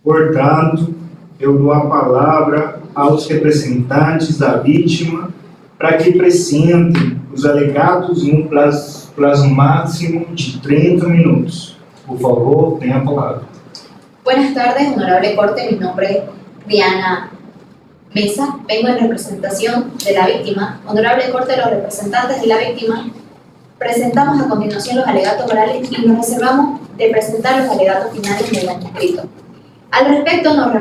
Portanto, eu dou a palavra aos representantes da vítima para que apresentem os alegados num prazo máximo de 30 minutos. Por favor, tenha a palavra. Buenas tardes, honorable corte. Mi nombre es Diana Mesa. Vengo en representación de la víctima. Honorable corte, los representantes de la víctima presentamos a continuación los alegatos orales y nos reservamos de presentar los alegatos finales mediante escrito. Al respecto, nos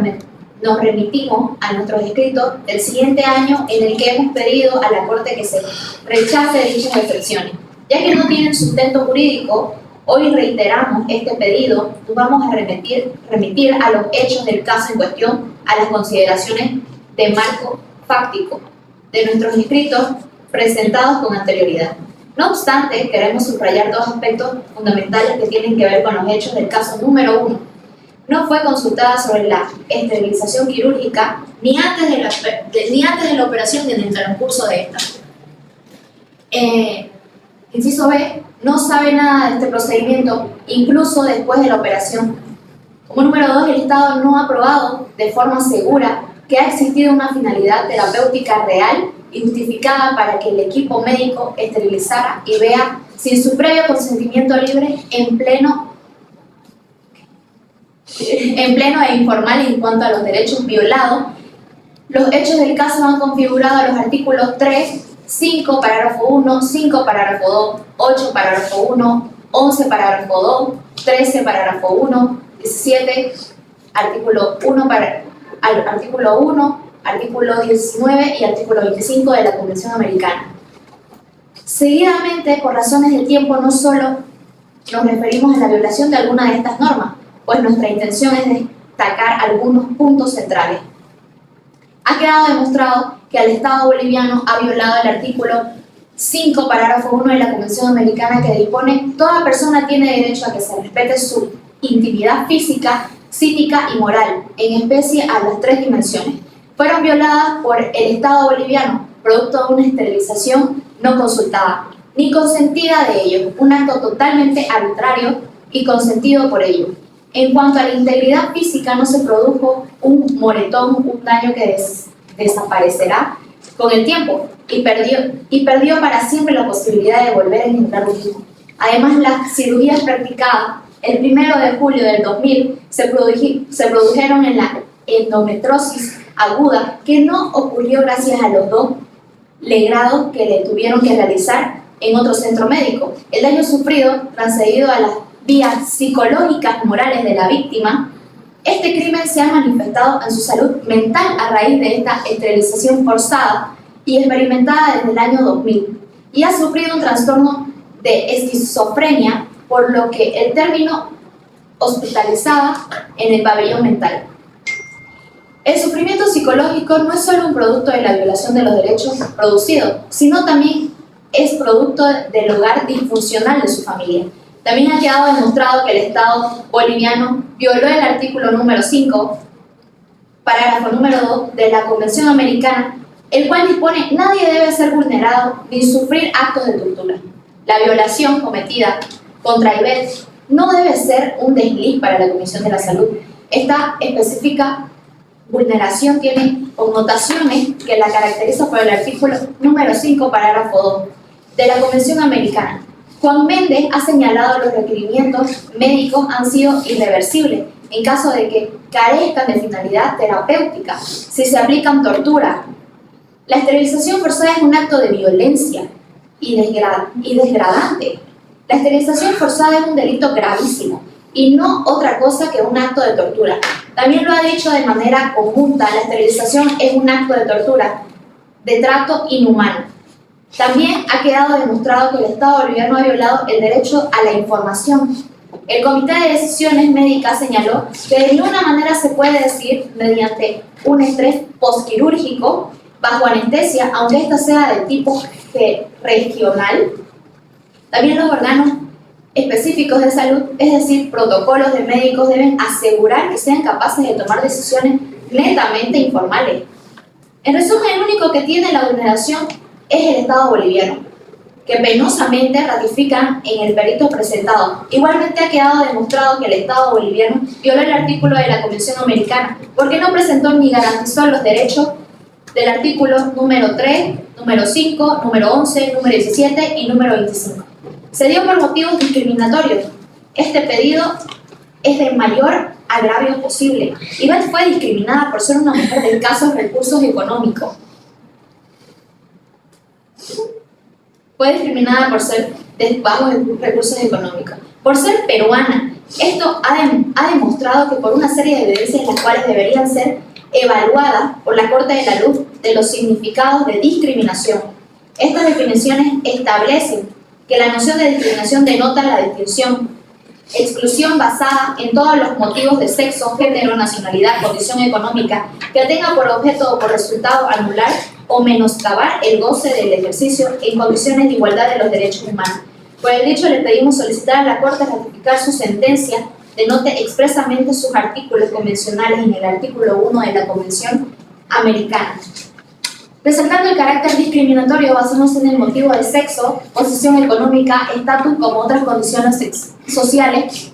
remitimos a nuestros escritos del siguiente año en el que hemos pedido a la Corte que se rechace dichas excepciones. Ya que no tienen sustento jurídico, hoy reiteramos este pedido. Nos vamos a remitir a los hechos del caso en cuestión, a las consideraciones de marco fáctico de nuestros escritos presentados con anterioridad. No obstante, queremos subrayar dos aspectos fundamentales que tienen que ver con los hechos del caso número 1. No fue consultada sobre la esterilización quirúrgica ni antes de la operación ni en el transcurso de esta. Inciso B, no sabe nada de este procedimiento, incluso después de la operación. Como número 2, el Estado no ha probado de forma segura que ha existido una finalidad terapéutica real y justificada para que el equipo médico esterilizara y vea sin su previo consentimiento libre en pleno e informal en cuanto a los derechos violados. Los hechos del caso han configurado los artículos 3, 5, parágrafo 1, 5, parágrafo 2, 8, parágrafo 1, 11, parágrafo 2, 13, parágrafo 1, 17, artículo 1, artículo 19 y artículo 25 de la Convención Americana. Seguidamente, por razones de tiempo, no solo nos referimos a la violación de alguna de estas normas, pues nuestra intención es destacar algunos puntos centrales. Ha quedado demostrado que el Estado boliviano ha violado el artículo 5, parágrafo 1 de la Convención Americana, que dispone: toda persona tiene derecho a que se respete su intimidad física, psíquica y moral, en especie a las 3 dimensiones. Fueron violadas por el Estado boliviano, producto de una esterilización no consultada, ni consentida de ellos, un acto totalmente arbitrario y consentido por ellos. En cuanto a la integridad física, no se produjo un moretón, un daño que desaparecerá con el tiempo y perdió para siempre la posibilidad de volver a engendrar un hijo. Además, las cirugías practicadas el 1 de julio del 2000 se produjeron en la endometriosis aguda, que no ocurrió gracias a los 2 legrados que le tuvieron que realizar en otro centro médico. El daño sufrido, transcedido a las vías psicológicas morales de la víctima, este crimen se ha manifestado en su salud mental a raíz de esta esterilización forzada y experimentada desde el año 2000, y ha sufrido un trastorno de esquizofrenia, por lo que el término hospitalizada en el pabellón mental. El sufrimiento psicológico no es solo un producto de la violación de los derechos producidos, sino también es producto del hogar disfuncional de su familia. También ha quedado demostrado que el Estado boliviano violó el artículo número 5, parágrafo número 2 de la Convención Americana, el cual dispone: nadie debe ser vulnerado ni sufrir actos de tortura. La violación cometida contra Ivette no debe ser un desliz para la Comisión de la Salud. Esta específica vulneración tiene connotaciones que la caracteriza por el artículo número 5, parágrafo 2 de la Convención Americana. Juan Méndez ha señalado que los requerimientos médicos han sido irreversibles en caso de que carezcan de finalidad terapéutica, si se aplican tortura. La esterilización forzada es un acto de violencia y degradante. La esterilización forzada es un delito gravísimo y no otra cosa que un acto de tortura. También lo ha dicho de manera conjunta: la esterilización es un acto de tortura, de trato inhumano. También ha quedado demostrado que el Estado boliviano ha violado el derecho a la información. El Comité de Decisiones Médicas señaló que de ninguna manera se puede decir mediante un estrés postquirúrgico bajo anestesia, aunque ésta sea de tipo regional. También los órganos específicos de salud, es decir, protocolos de médicos, deben asegurar que sean capaces de tomar decisiones netamente informales. En resumen, el único que tiene la vulneración es el Estado boliviano. que penosamente ratifican en el perito presentado. Igualmente ha quedado demostrado que el Estado boliviano violó el artículo de la Convención Americana porque no presentó ni garantizó los derechos del artículo número 3, número 5, número 11, número 17 y número 25. Se dio por motivos discriminatorios. Este pedido es del mayor agravio posible. Ivette fue discriminada por ser una mujer de escasos recursos económicos. Fue discriminada por ser de bajos recursos económicos. Por ser peruana. Esto ha demostrado que por una serie de evidencias las cuales deberían ser evaluadas por la Corte de la Luz de los significados de discriminación. Estas definiciones establecen que la noción de discriminación denota la distinción, exclusión basada en todos los motivos de sexo, género, nacionalidad, condición económica, que tenga por objeto o por resultado anular o menoscabar el goce del ejercicio en condiciones de igualdad de los derechos humanos. Por el dicho, le pedimos solicitar a la Corte ratificar su sentencia, denote expresamente sus artículos convencionales en el artículo 1 de la Convención Americana. Resaltando el carácter discriminatorio basándose en el motivo de sexo, posición económica, estatus como otras condiciones sociales,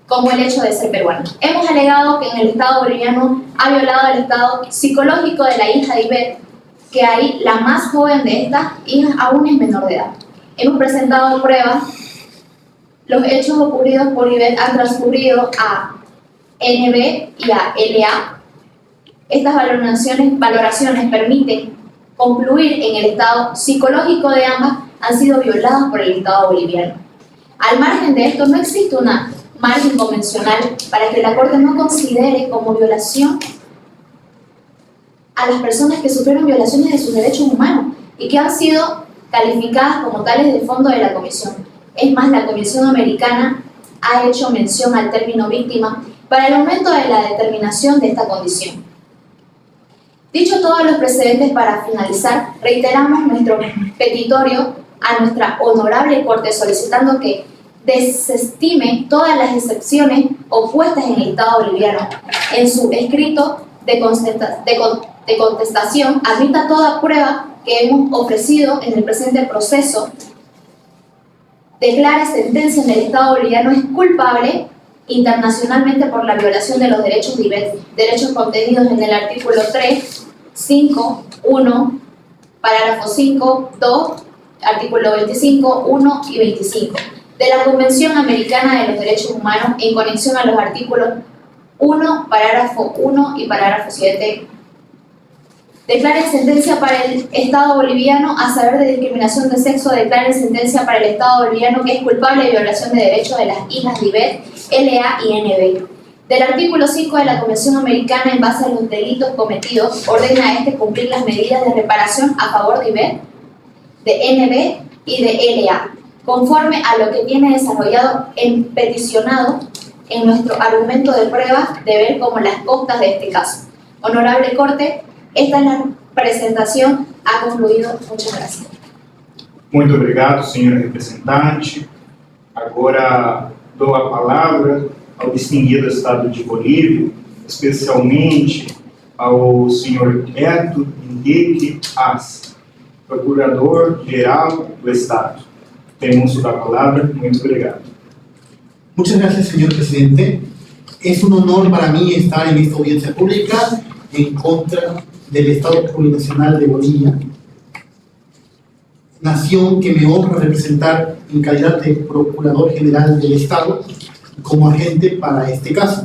como el hecho de ser peruano. Hemos alegado que en el Estado boliviano ha violado el estado psicológico de la hija de Ivette, que ahí la más joven de estas hijas aún es menor de edad. Hemos presentado pruebas. Los hechos ocurridos por Ivette han transcurrido a NB y a LA. Estas valoraciones permiten concluir en el estado psicológico de ambas han sido violadas por el Estado boliviano. Al margen de esto, no existe una margen convencional para que la Corte no considere como violación a las personas que sufrieron violaciones de sus derechos humanos y que han sido calificadas como tales del fondo de la Comisión. Es más, la Comisión Americana ha hecho mención al término víctima para el momento de la determinación de esta condición. Dicho todos los precedentes, para finalizar, reiteramos nuestro petitorio a nuestra honorable Corte solicitando que desestime todas las excepciones opuestas en el Estado boliviano. En su escrito de contestación, admita toda prueba que hemos ofrecido en el presente proceso, declara sentencia en el Estado boliviano es culpable internacionalmente por la violación de los derechos de Ivette, derechos contenidos en el artículo 3, 5, 1, parágrafo 5, 2, artículo 25, 1 y 25 de la Convención Americana de los Derechos Humanos en conexión a los artículos 1, parágrafo 1 y parágrafo 7. Declara sentencia para el Estado boliviano a saber de discriminación de sexo. Declara sentencia para el Estado boliviano que es culpable de violación de derechos de las hijas de Ivette, LA y NB. Del artículo 5 de la Convención Americana, en base a los delitos cometidos, ordena a este cumplir las medidas de reparación a favor de Ivette, de NB y de LA, conforme a lo que tiene desarrollado en peticionado en nuestro argumento de prueba de ver como las costas de este caso. Honorable Corte, esta es la presentación, ha concluído. Muchas gracias. Muito obrigado, senhora representante. Agora dou a palavra ao distinguido Estado de Bolívia, especialmente ao senhor Héctor Henrique Haas, Procurador-Geral do Estado. Tem uso da palavra. Muito obrigado. Muchas gracias, señor presidente. Es un honor para mí estar en esta audiencia pública en contra del Estado Plurinacional de Bolivia, nación que me honra representar en calidad de Procurador General del Estado como agente para este caso.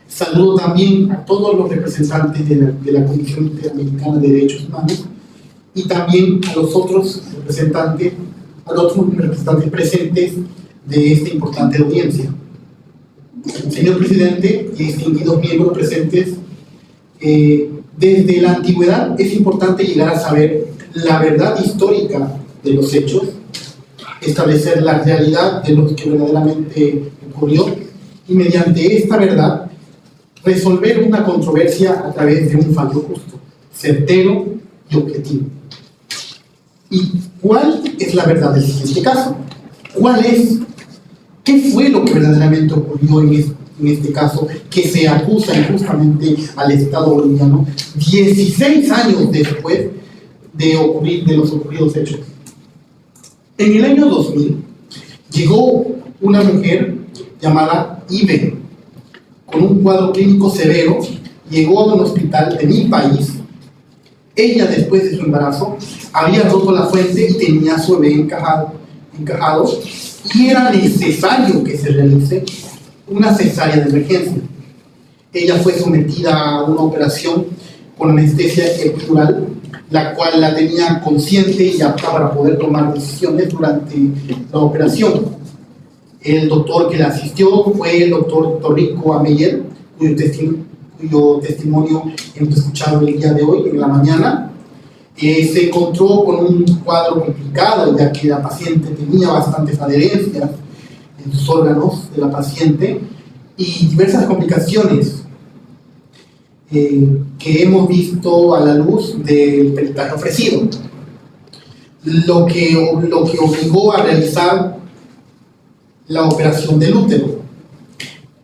Saludo también a todos los representantes de la Comisión Interamericana de Derechos Humanos y también a los otros representantes presentes de esta importante audiencia. Señor presidente y distinguidos miembros presentes, desde la antigüedad es importante llegar a saber la verdad histórica de los hechos, establecer la realidad de lo que verdaderamente ocurrió y mediante esta verdad resolver una controversia a través de un fallo justo, certero y objetivo. ¿Y cuál es la verdad del siguiente caso? ¿Qué fue lo que verdaderamente ocurrió en este caso que se acusa injustamente al Estado boliviano 16 años después de los ocurridos hechos? En el año 2000 llegó una mujer llamada Ibe con un cuadro clínico severo, llegó a un hospital de mi país. Ella, después de su embarazo, había roto la fuente y tenía su bebé encajado y era necesario que se realice una cesárea de emergencia. Ella fue sometida a una operación con anestesia epidural, la cual la tenía consciente y apta para poder tomar decisiones durante la operación. El doctor que la asistió fue el doctor Torrico Ameyer, cuyo testimonio hemos escuchado el día de hoy, en la mañana. Se encontró con un cuadro complicado, ya que la paciente tenía bastantes adherencias en sus órganos de la paciente y diversas complicaciones que hemos visto a la luz del peritaje ofrecido, lo que obligó a realizar la operación del útero.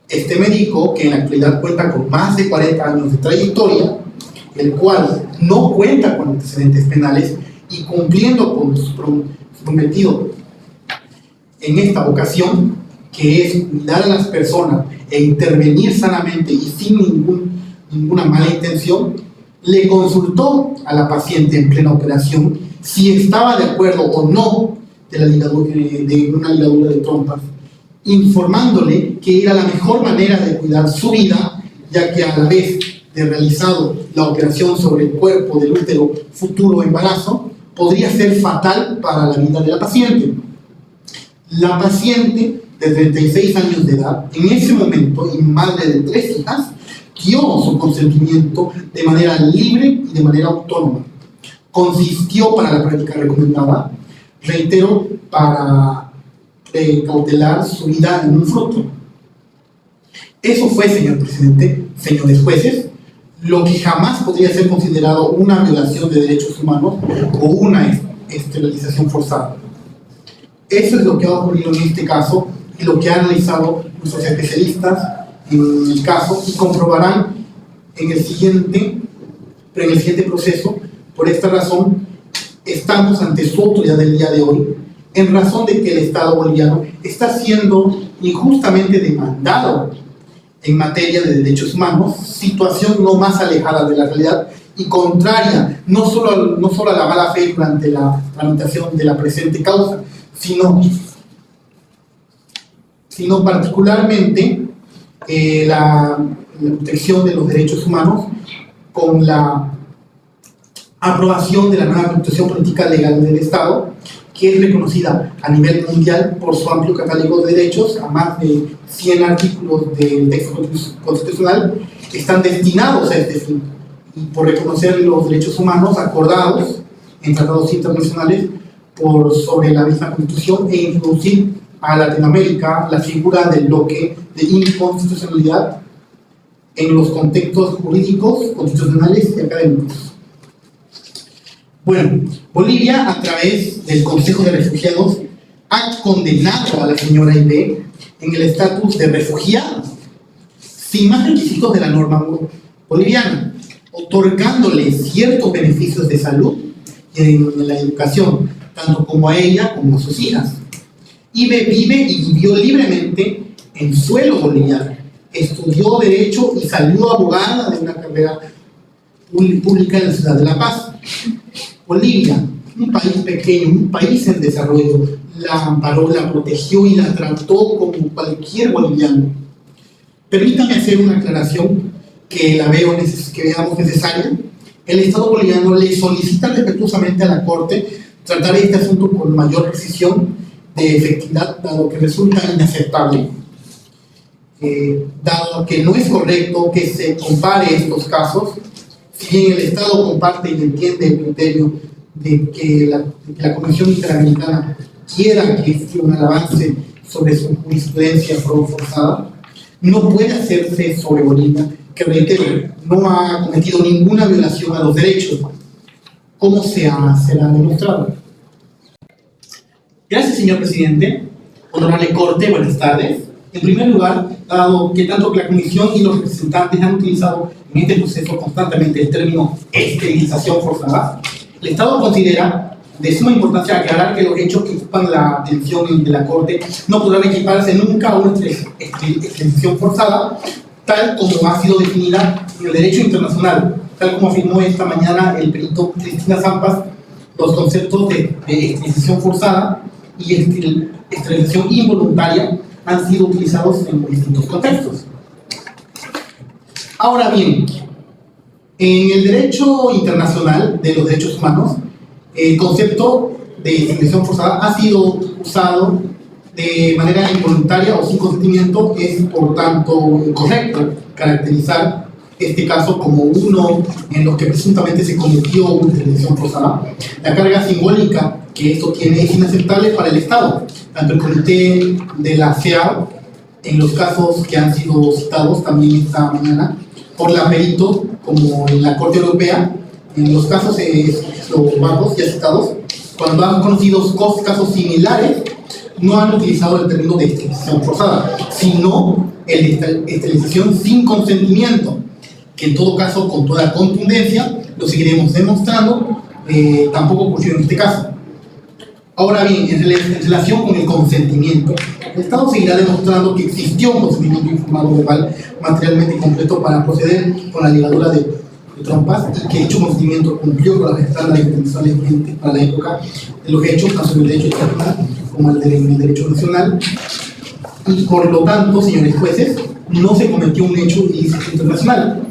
Este médico, que en la actualidad cuenta con más de 40 años de trayectoria, el cual no cuenta con antecedentes penales y cumpliendo con su prometido en esta vocación, que es cuidar a las personas e intervenir sanamente y sin ninguna mala intención, le consultó a la paciente en plena operación si estaba de acuerdo o no de una ligadura de trompas, informándole que era la mejor manera de cuidar su vida, ya que a la vez de realizado la operación sobre el cuerpo del útero futuro embarazo, podría ser fatal para la vida de la paciente. La paciente, de 36 años de edad, en ese momento, y madre de 3 hijas, dio su consentimiento de manera libre y de manera autónoma. Consistió para la práctica recomendada, reitero, para cautelar su vida en un fruto. Eso fue, señor presidente, señores jueces, lo que jamás podría ser considerado una violación de derechos humanos o una esterilización forzada. Eso es lo que ha ocurrido en este caso y lo que han analizado nuestros especialistas en el caso, y comprobarán en el siguiente proceso. Por esta razón, estamos ante su autoridad del día de hoy, en razón de que el Estado boliviano está siendo injustamente demandado en materia de derechos humanos, situación no más alejada de la realidad y contraria no solo a la mala fe durante la tramitación de la presente causa, sino particularmente la protección de los derechos humanos con la aprobación de la nueva Constitución Política Legal del Estado, que es reconocida a nivel mundial por su amplio catálogo de derechos. A más de 100 artículos del texto constitucional que están destinados a este fin, y por reconocer los derechos humanos acordados en tratados internacionales sobre la misma Constitución, e introducir a Latinoamérica la figura del bloque de inconstitucionalidad en los contextos jurídicos, constitucionales y académicos. Bueno, Bolivia, a través del Consejo de Refugiados, ha condenado a la señora Ibe en el estatus de refugiada, sin más requisitos de la norma boliviana, otorgándole ciertos beneficios de salud y en la educación, tanto como a ella como a sus hijas. Ibe vive y vivió libremente en suelo boliviano, estudió Derecho y salió abogada de una carrera pública en la ciudad de La Paz. Bolivia, un país pequeño, un país en desarrollo, la amparó, la protegió y la trató como cualquier boliviano. Permítanme hacer una aclaración que veamos necesaria. El Estado boliviano le solicita respetuosamente a la Corte tratar este asunto con mayor precisión de efectividad, dado que resulta inaceptable. Dado que no es correcto que se compare estos casos, si bien el Estado comparte y entiende el criterio de que la Convención Interamericana quiera que exista un avance sobre su jurisprudencia forzada, no puede hacerse sobre Bolivia, que reitero, no ha cometido ninguna violación a los derechos, como será demostrado. Gracias, señor presidente. Honorable Corte, buenas tardes. En primer lugar, dado que tanto la Comisión y los representantes han utilizado en este proceso constantemente el término esterilización forzada, el Estado considera de suma importancia aclarar que los hechos que ocupan la atención de la Corte no podrán equiparse nunca a una extradición forzada, tal como ha sido definida en el derecho internacional, tal como afirmó esta mañana el perito Cristina Zampas. Los conceptos de extradición forzada y extradición involuntaria han sido utilizados en distintos contextos. Ahora bien, en el derecho internacional de los derechos humanos, el concepto de extradición forzada ha sido usado de manera involuntaria o sin consentimiento. Es por tanto incorrecto caracterizar este caso como uno en los que presuntamente se cometió una extradición forzada. La carga simbólica que esto tiene es inaceptable para el Estado. Tanto el comité de la CEA, en los casos que han sido citados también esta mañana por la perito, como en la Corte Europea, en los casos eslovacos ya citados, cuando han conocido casos similares, no han utilizado el término de extradición forzada, sino el de esterilización sin consentimiento, que en todo caso, con toda contundencia, lo seguiremos demostrando, tampoco ocurrió en este caso. Ahora bien, en relación con el consentimiento, el Estado seguirá demostrando que existió un consentimiento informado verbal materialmente completo para proceder con la ligadura de trompas, y que dicho consentimiento cumplió con las estándares internacionales vigentes para la época de los hechos, tanto en el derecho internacional como en el derecho nacional. Y por lo tanto, señores jueces, no se cometió un hecho ilícito internacional.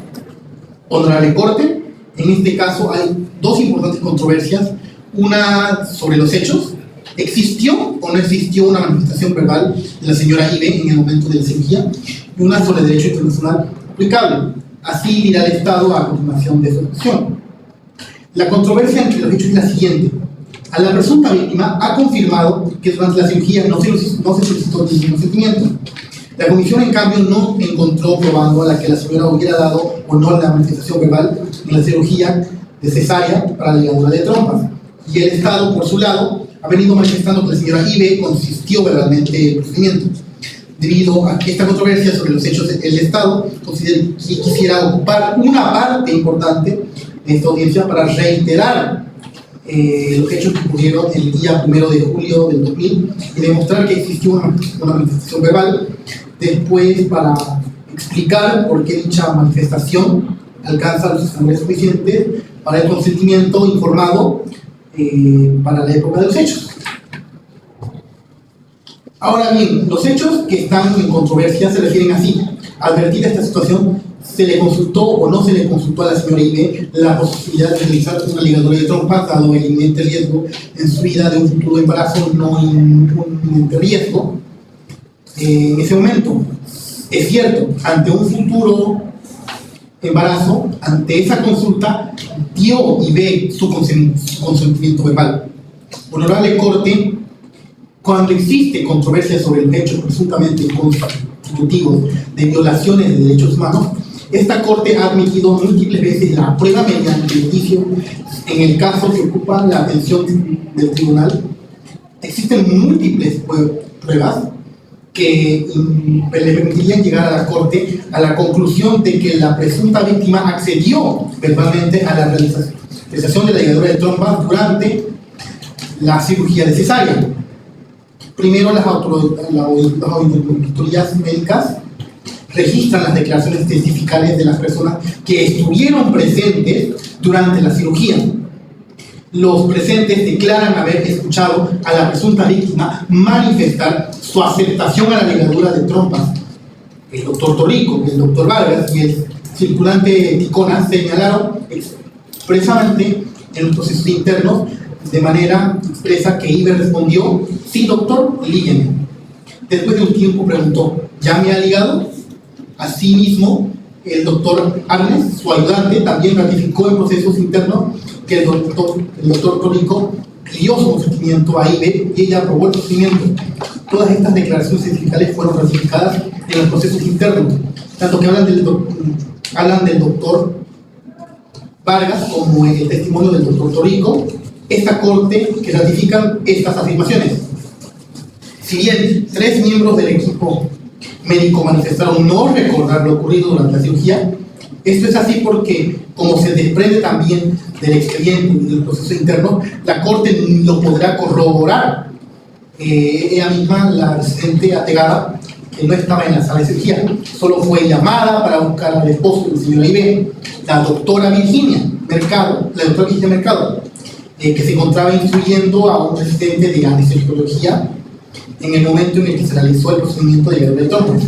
Honorable Corte, en este caso hay dos importantes controversias, una sobre los hechos: ¿existió o no existió una manifestación verbal de la señora Ibe en el momento de la cirugía? Y una sobre el derecho internacional aplicable. Así dirá el Estado a continuación de su acción. La controversia entre los hechos es la siguiente: a la presunta víctima ha confirmado que durante la cirugía no se solicitó ningún consentimiento. La comisión, en cambio, no encontró probando a la que la señora hubiera dado o no la manifestación verbal en la cirugía de cesárea para la ligadura de trompas. Y el Estado, por su lado, ha venido manifestando que la señora Ibe consistió verbalmente el procedimiento. Debido a esta controversia sobre los hechos, el Estado considera que quisiera ocupar una parte importante de esta audiencia para reiterar los hechos que ocurrieron el día 1 de julio del 2000 y demostrar que existió una manifestación verbal. Después, para explicar por qué dicha manifestación alcanza los estándares suficientes para el consentimiento informado para la época de los hechos. Ahora bien, los hechos que están en controversia se refieren así: advertida esta situación, ¿se le consultó o no se le consultó a la señora Ibe la posibilidad de realizar una ligadura de trompas, dado el inminente riesgo en su vida de un futuro embarazo no inminente riesgo? En ese momento, es cierto, ante un futuro embarazo, ante esa consulta, dio Ibe su consentimiento verbal. Honorable Corte, cuando existe controversia sobre los hechos presuntamente constitutivos de violaciones de derechos humanos, esta Corte ha admitido múltiples veces la prueba mediante el juicio. En el caso que ocupa la atención del tribunal, existen múltiples pruebas que le permitirían llegar a la Corte a la conclusión de que la presunta víctima accedió verbalmente a la realización de la ligadura de trompas durante la cirugía de cesárea. Primero, las auditorías médicas registran las declaraciones testificales de las personas que estuvieron presentes durante la cirugía. Los presentes declaran haber escuchado a la presunta víctima manifestar su aceptación a la ligadura de trompas. El doctor Torrico, el doctor Vargas y el circulante Ticona señalaron expresamente en los procesos internos de manera expresa que Ibe respondió: sí, doctor, lígueme. Después de un tiempo preguntó: ¿ya me ha ligado? Asimismo, el doctor Arnes, su ayudante, también ratificó en procesos internos que el doctor Torrico pidió su consentimiento a Ibe y ella aprobó el procedimiento. Todas estas declaraciones testificales fueron ratificadas en los procesos internos, tanto que hablan del doctor Vargas como el testimonio del doctor Torrico. Esta Corte que ratifican estas afirmaciones. Si bien 3 miembros del equipo médico manifestaron no recordar lo ocurrido durante la cirugía, Esto es así porque, como se desprende también del expediente y del proceso interno, la Corte lo podrá corroborar. Ella misma, la residente ategada, que no estaba en la sala de cirugía, solo fue llamada para buscar al esposo del señor Ibe, la doctora Virginia Mercado, que se encontraba instruyendo a un residente de anestesiología en el momento en el que se realizó el procedimiento de guerra de trompas.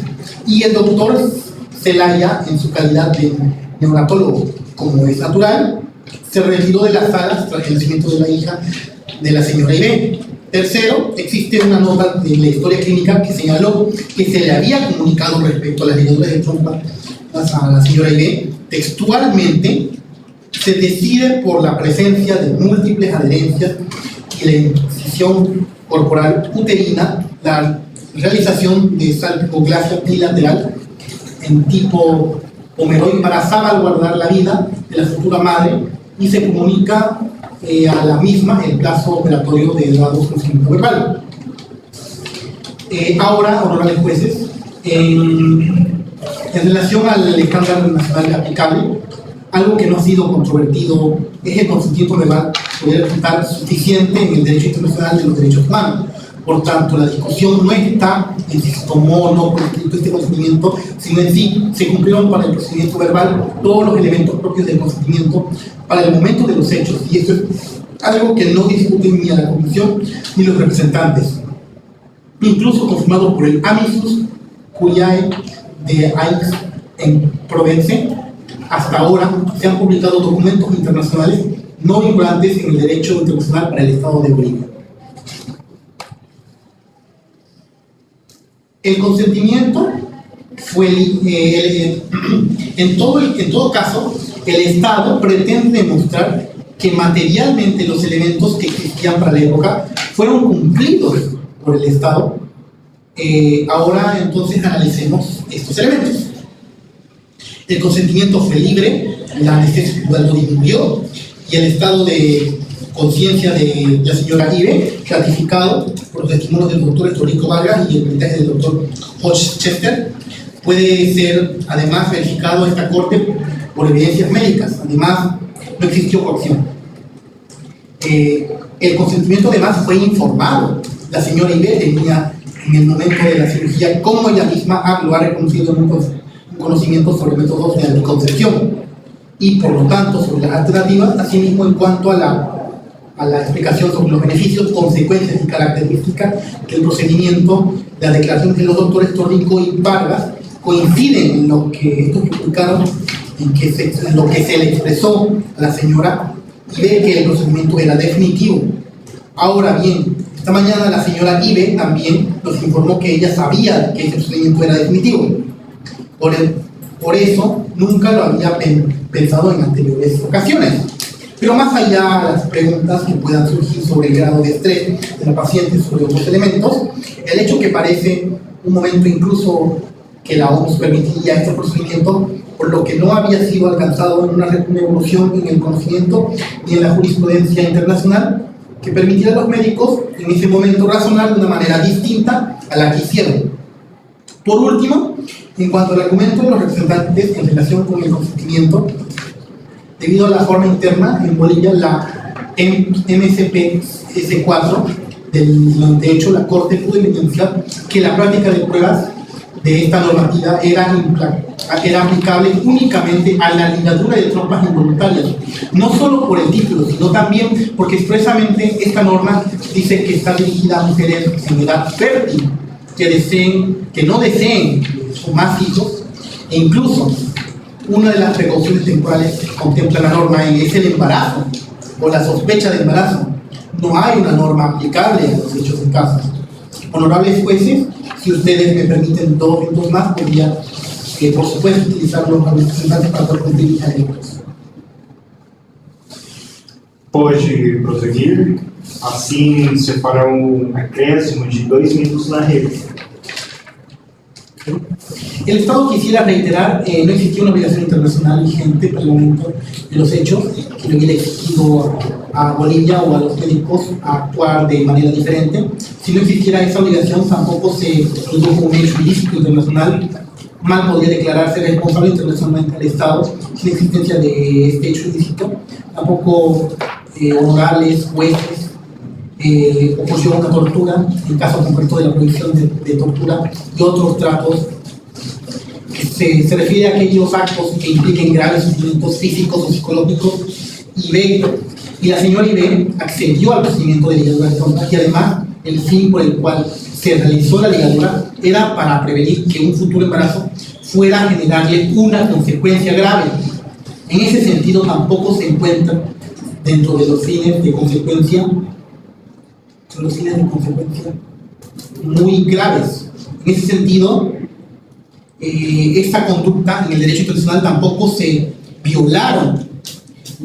Y el doctor Zelaya, en su calidad de neonatólogo, como es natural, se retiró de las salas tras el nacimiento de la hija de la señora Ibe. Tercero, existe una nota de la historia clínica que señaló que se le había comunicado respecto a las ligaduras de trompas a la señora Ibe. Textualmente, se decide por la presencia de múltiples adherencias y la incisión corporal uterina, la realización de salpingoglasia bilateral en tipo homeroide para salvaguardar la vida de la futura madre, y se comunica a la misma el plazo operatorio de dado consentimiento verbal. Ahora, honorables jueces, en relación al estándar nacional aplicable, algo que no ha sido controvertido es el consentimiento verbal poder resultar suficiente en el derecho internacional de los derechos humanos. Por tanto, la discusión no está en si se tomó o no por escrito este consentimiento, sino en si se cumplieron para el procedimiento verbal todos los elementos propios del consentimiento para el momento de los hechos. Y esto es algo que no discuten ni a la Comisión ni los representantes. Incluso confirmado por el Amisus Curiae de Aix en Provence, hasta ahora se han publicado documentos internacionales no vinculantes en el derecho internacional para el Estado de Bolivia. El consentimiento fue, en todo caso, el Estado pretende demostrar que materialmente los elementos que existían para la época fueron cumplidos por el Estado. Ahora entonces analicemos estos elementos. El consentimiento fue libre, la anestesia lo disminuyó, y el estado de conciencia de la señora Ibe, ratificado por los testimonios del doctor Eurico Vargas y el peritaje del doctor Hochchester, puede ser además verificado en esta corte por evidencias médicas. Además, no existió coacción. El consentimiento además fue informado. La señora Ibe tenía en el momento de la cirugía, como ella misma lo ha reconocido en un conocimiento sobre métodos de anticoncepción, y por lo tanto sobre las alternativas, asimismo en cuanto a la explicación sobre los beneficios, consecuencias y características que el procedimiento, la declaración de los doctores Torrico y Vargas coinciden en lo que estos publicaron, en lo que se le expresó a la señora, y ve que el procedimiento era definitivo. Ahora bien, esta mañana la señora Ibe también nos informó que ella sabía que ese procedimiento era definitivo. Por eso nunca lo había pensado en anteriores ocasiones. Pero más allá de las preguntas que puedan surgir sobre el grado de estrés de la paciente sobre otros elementos, el hecho que parece un momento incluso que la OMS permitiría este procedimiento, por lo que no había sido alcanzado en una evolución en el conocimiento ni en la jurisprudencia internacional, que permitiera a los médicos en ese momento razonar de una manera distinta a la que hicieron. Por último, en cuanto al argumento de los representantes en relación con el consentimiento, debido a la forma interna en Bolivia, la MSP-S4, de hecho la Corte pudo evidenciar que la práctica de pruebas de esta normativa era aplicable únicamente a la ligadura de trompas involuntarias, no solo por el título, sino también porque expresamente esta norma dice que está dirigida a mujeres en edad fértil, que no deseen más hijos, e incluso una de las precauciones temporales que contempla la norma es el embarazo o la sospecha de embarazo. No hay una norma aplicable a los hechos en casa. Honorables jueces, si ustedes me permiten 2 minutos más, podría, por supuesto, utilizarlos a los representantes para poder cumplir a ellos. Pode prosseguir. Assim, se fará acréscimo de 2 minutos na réplica. El Estado quisiera reiterar, no existía una obligación internacional vigente para el momento de los hechos que le hubiera exigido a Bolivia o a los médicos a actuar de manera diferente. Si no existiera esa obligación, tampoco se produjo un hecho ilícito internacional mal podría declararse responsable internacionalmente al Estado sin existencia de este hecho ilícito. Tampoco honorables, jueces, oposición a tortura, en caso concreto de la prohibición de tortura y otros tratos. Se refiere a aquellos actos que impliquen graves sufrimientos físicos o psicológicos y la señora Ibe accedió al procedimiento de ligadura espontánea y además el fin por el cual se realizó la ligadura era para prevenir que un futuro embarazo fuera a generarle una consecuencia grave. En ese sentido tampoco se encuentra dentro de los fines de consecuencia muy graves. En ese sentido, esta conducta en el derecho internacional tampoco se violaron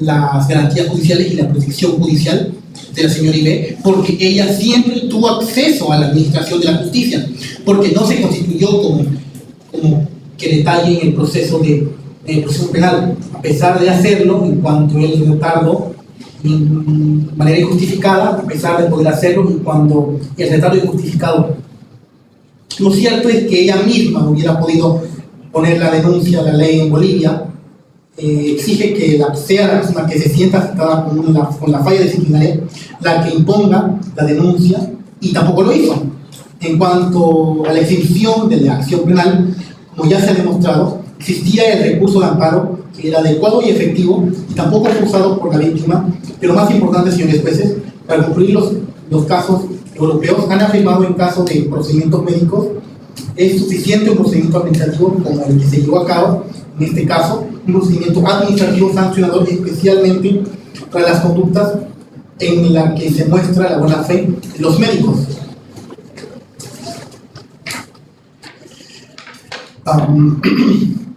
las garantías judiciales y la protección judicial de la señora Ibe, porque ella siempre tuvo acceso a la administración de la justicia, porque no se constituyó como que detalle en el proceso penal, a pesar de hacerlo en cuanto el retardo de manera injustificada, a pesar de poder hacerlo y cuando el retardo injustificado. Lo cierto es que ella misma hubiera podido poner la denuncia a la ley en Bolivia. Exige que sea la persona que se sienta afectada con la falla disciplinaria la que imponga la denuncia, y tampoco lo hizo. En cuanto a la extinción de la acción penal, como ya se ha demostrado, existía el recurso de amparo que era adecuado y efectivo y tampoco fue usado por la víctima. Pero más importante, señores jueces, para concluir los casos europeos han afirmado en caso de procedimientos médicos es suficiente un procedimiento administrativo como el que se llevó a cabo, en este caso, un procedimiento administrativo sancionador, especialmente para las conductas en las que se muestra la buena fe de los médicos.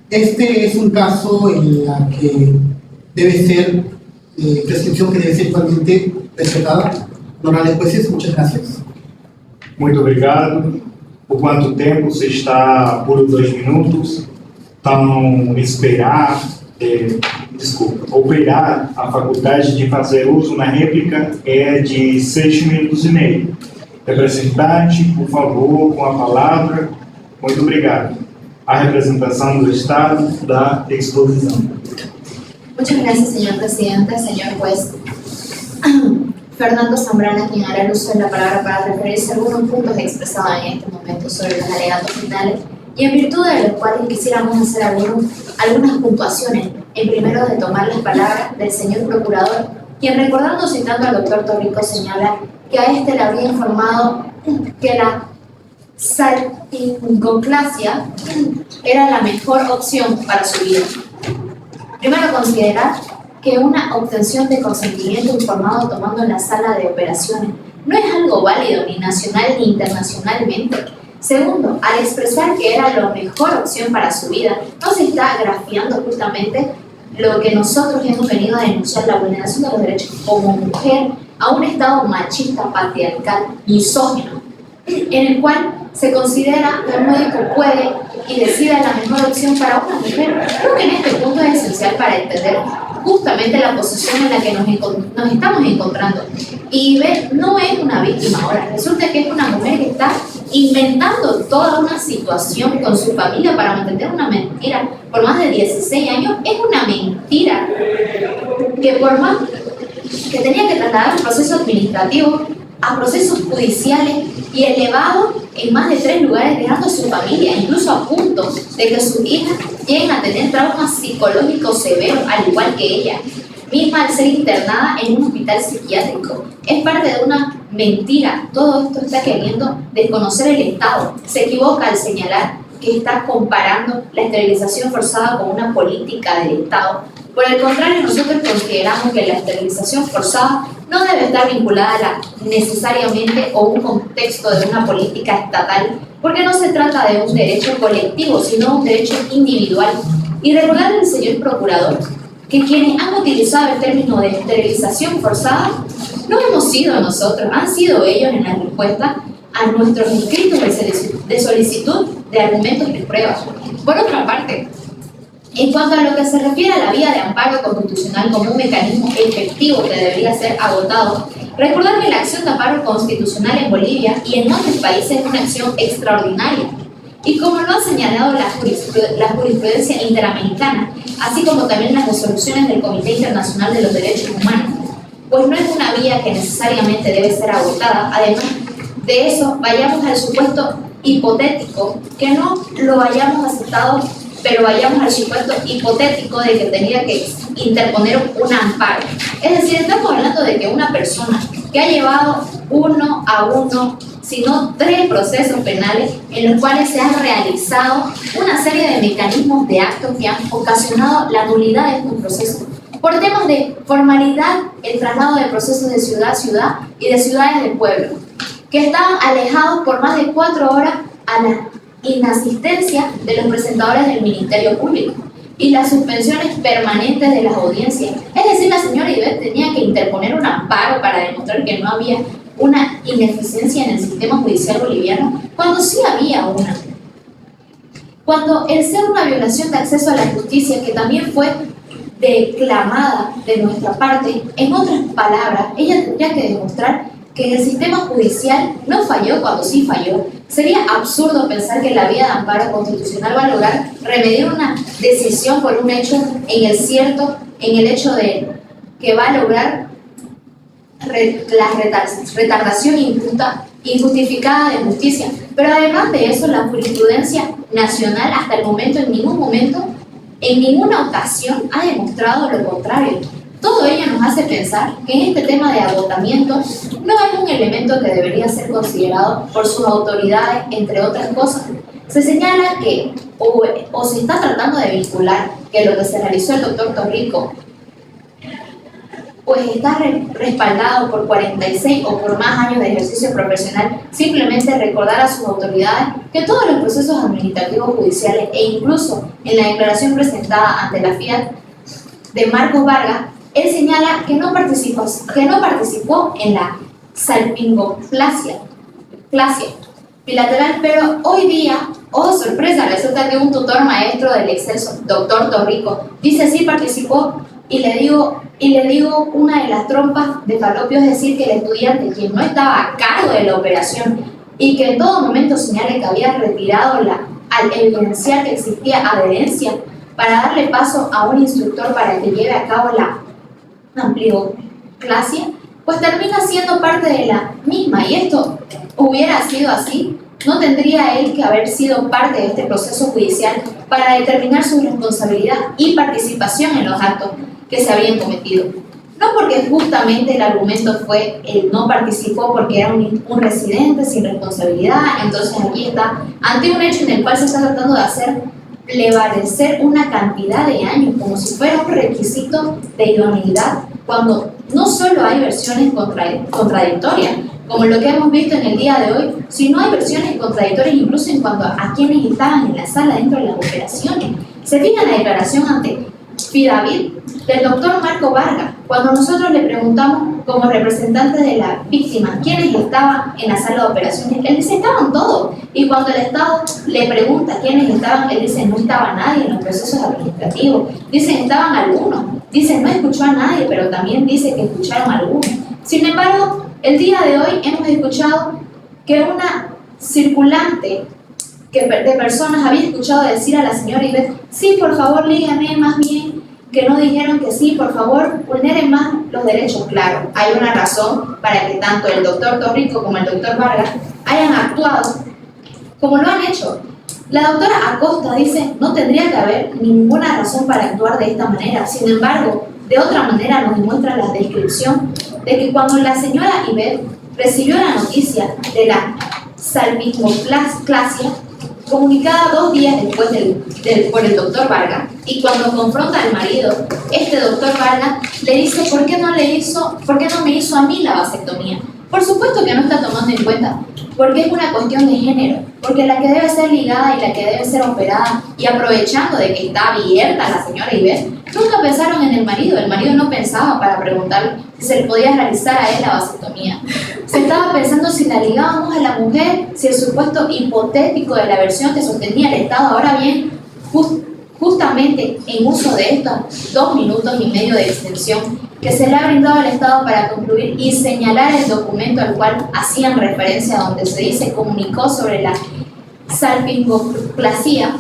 Este es un caso en la que debe ser prescripción que debe ser totalmente respetada. Honorables jueces, muchas gracias. Muito obrigado. Por quanto tempo? Você está por 2 minutos. Então, operar a faculdade de fazer uso na réplica é de 6 minutos e meio. Representante, por favor, com a palavra. Muito obrigado. A representação do Estado da exposição. Muchas gracias, señor presidente, señor juez. Fernando Zambrana, quien hará el uso de la palabra para referirse a algunos puntos expresados en este momento sobre los alegatos finales y en virtud de los cuales quisiéramos hacer algunas puntuaciones. En primero, de tomar las palabras del señor procurador, quien, recordando citando al doctor Torrico, señala que a este le habría informado que la salpingoclasia era la mejor opción para su vida. Primero, considerar que una obtención de consentimiento informado tomando en la sala de operaciones no es algo válido ni nacional ni internacionalmente. Segundo, al expresar que era la mejor opción para su vida, no se está agraviando justamente lo que nosotros hemos venido a denunciar, la vulneración de los derechos como mujer a un Estado machista, patriarcal, misógino, en el cual se considera que un médico puede y decida la mejor opción para una mujer. Creo que en este punto es esencial para entender justamente la posición en la que nos estamos encontrando. Y Ibe no es una víctima ahora, resulta que es una mujer que está inventando toda una situación con su familia para mantener una mentira por más de 16 años. Es una mentira que por más que tenía que trasladar un proceso administrativo a procesos judiciales y elevado en más de 3 lugares, dejando a su familia, incluso a punto de que sus hijas lleguen a tener traumas psicológicos severos, al igual que ella misma, al ser internada en un hospital psiquiátrico. Es parte de una mentira. Todo esto está queriendo desconocer el Estado. Se equivoca al señalar que está comparando la esterilización forzada con una política del Estado. Por el contrario, nosotros consideramos que la esterilización forzada no debe estar vinculada necesariamente o un contexto de una política estatal, porque no se trata de un derecho colectivo, sino un derecho individual. Y recordarle al señor procurador que quienes han utilizado el término de esterilización forzada no hemos sido nosotros, han sido ellos en la respuesta a nuestros escritos de solicitud de argumentos y pruebas. Por otra parte, en cuanto a lo que se refiere a la vía de amparo constitucional como un mecanismo efectivo que debería ser agotado, recordar que la acción de amparo constitucional en Bolivia y en otros países es una acción extraordinaria. Y como lo ha señalado la jurisprudencia interamericana, así como también las resoluciones del Comité Internacional de los Derechos Humanos, pues no es una vía que necesariamente debe ser agotada. Además de eso, vayamos al supuesto hipotético, que no lo hayamos aceptado, pero vayamos al supuesto hipotético de que tenía que interponer un amparo. Es decir, estamos hablando de que una persona que ha llevado 1 a 1, sino 3 procesos penales en los cuales se ha realizado una serie de mecanismos de actos que han ocasionado la nulidad de estos procesos. Por temas de formalidad, el traslado de procesos de ciudad a ciudad y de ciudades de pueblo, que estaban alejados por más de 4 horas a la inasistencia de los presentadores del Ministerio Público y las suspensiones permanentes de las audiencias. Es decir, la señora Ivette tenía que interponer un amparo para demostrar que no había una ineficiencia en el sistema judicial boliviano, cuando sí había una. Cuando el ser una violación de acceso a la justicia, que también fue declamada de nuestra parte, en otras palabras, ella tendría que demostrar que el sistema judicial no falló cuando sí falló. Sería absurdo pensar que la vía de amparo constitucional va a lograr remediar una decisión por un hecho en el hecho de que va a lograr la retardación injustificada de justicia. Pero además de eso, la jurisprudencia nacional hasta el momento, en ningún momento, en ninguna ocasión ha demostrado lo contrario. Todo ello nos hace pensar que en este tema de agotamiento no es un elemento que debería ser considerado por sus autoridades, entre otras cosas. Se señala que o se está tratando de vincular que lo que se realizó el doctor Torrico pues está respaldado por 46 o por más años de ejercicio profesional. Simplemente recordar a sus autoridades que todos los procesos administrativos judiciales e incluso en la declaración presentada ante la FIAT de Marcos Vargas, él señala que no participó en la salpingoplasia bilateral, pero hoy día, oh sorpresa, resulta que un tutor maestro del excelso doctor Torrico dice sí participó, y le digo una de las trompas de falopio, es decir, que el estudiante, quien no estaba a cargo de la operación y que en todo momento señale que había retirado al evidenciar que existía adherencia para darle paso a un instructor para que lleve a cabo la amplioclasia, pues termina siendo parte de la misma. Y esto hubiera sido así, no tendría él que haber sido parte de este proceso judicial para determinar su responsabilidad y participación en los actos que se habían cometido. No porque justamente el argumento fue el no participó porque era un residente sin responsabilidad, entonces aquí está ante un hecho en el cual se está tratando de hacer prevalecer una cantidad de años como si fuera un requisito de idoneidad, cuando no solo hay versiones contradictorias, como lo que hemos visto en el día de hoy, sino hay versiones contradictorias incluso en cuanto a quienes estaban en la sala dentro de las operaciones. Se fija la declaración ante Fidavid del doctor Marco Vargas, cuando nosotros le preguntamos como representantes de la víctima quiénes estaban en la sala de operaciones, él dice estaban todos, y cuando el Estado le pregunta quiénes estaban, él dice no estaba nadie en los procesos administrativos, dice estaban algunos, dice no escuchó a nadie, pero también dice que escucharon a algunos. Sin embargo, el día de hoy hemos escuchado que una circulante de personas había escuchado decir a la señora Ivette, sí, por favor, lígame más bien, que no dijeron que sí, por favor, vulneren más los derechos. Claro, hay una razón para que tanto el doctor Torrico como el doctor Vargas hayan actuado como lo han hecho. La doctora Acosta dice, no tendría que haber ninguna razón para actuar de esta manera. Sin embargo, de otra manera nos demuestra la descripción de que cuando la señora Ivette recibió la noticia de la salpingoplasia, comunicada 2 días después por el doctor Vargas, y cuando confronta al marido, este doctor Vargas le dice, ¿por qué no me hizo a mí la vasectomía? Por supuesto que no está tomando en cuenta, porque es una cuestión de género, porque la que debe ser ligada y la que debe ser operada, y aprovechando de que está abierta la señora Ivette, nunca pensaron en el marido no pensaba para preguntarle si se le podía realizar a él la vasectomía. Se estaba pensando si la ligábamos a la mujer, si el supuesto hipotético de la versión que sostenía el Estado. Ahora bien, justamente en uso de estos 2 minutos y medio de extensión que se le ha brindado al Estado para concluir y señalar el documento al cual hacían referencia, donde se dice comunicó sobre la salpingoclasia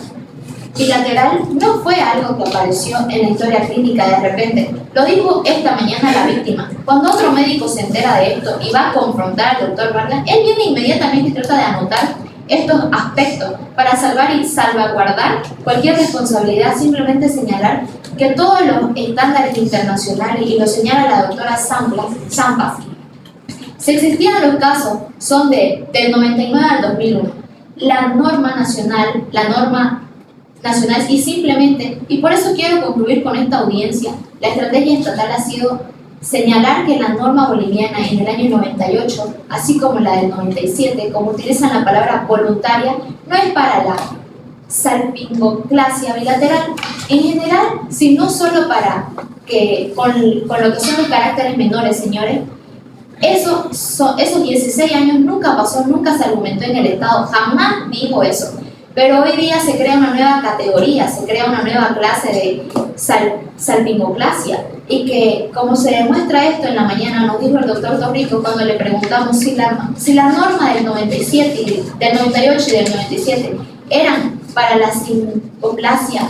bilateral no fue algo que apareció en la historia clínica de repente. Lo dijo esta mañana la víctima. Cuando otro médico se entera de esto y va a confrontar al doctor Vargas, él viene inmediatamente y trata de anotar estos aspectos para salvar y salvaguardar cualquier responsabilidad, simplemente señalar que todos los estándares internacionales, y lo señala la doctora Zampas, si existían los casos, son del 99 al 2001. La norma nacional, y simplemente, y por eso quiero concluir con esta audiencia, la estrategia estatal ha sido señalar que la norma boliviana en el año 98, así como la del 97, como utilizan la palabra voluntaria, no es para la salpingoclasia bilateral en general, sino solo para que, con lo que son los caracteres menores, señores, esos 16 años nunca pasó, nunca se argumentó en el Estado, jamás dijo eso. Pero hoy día se crea una nueva categoría, se crea una nueva clase de salpingoclasia. Y que, como se demuestra esto en la mañana, nos dijo el doctor Torrico cuando le preguntamos si la norma del 97, del 98 y del 97 eran para la salpingoclasia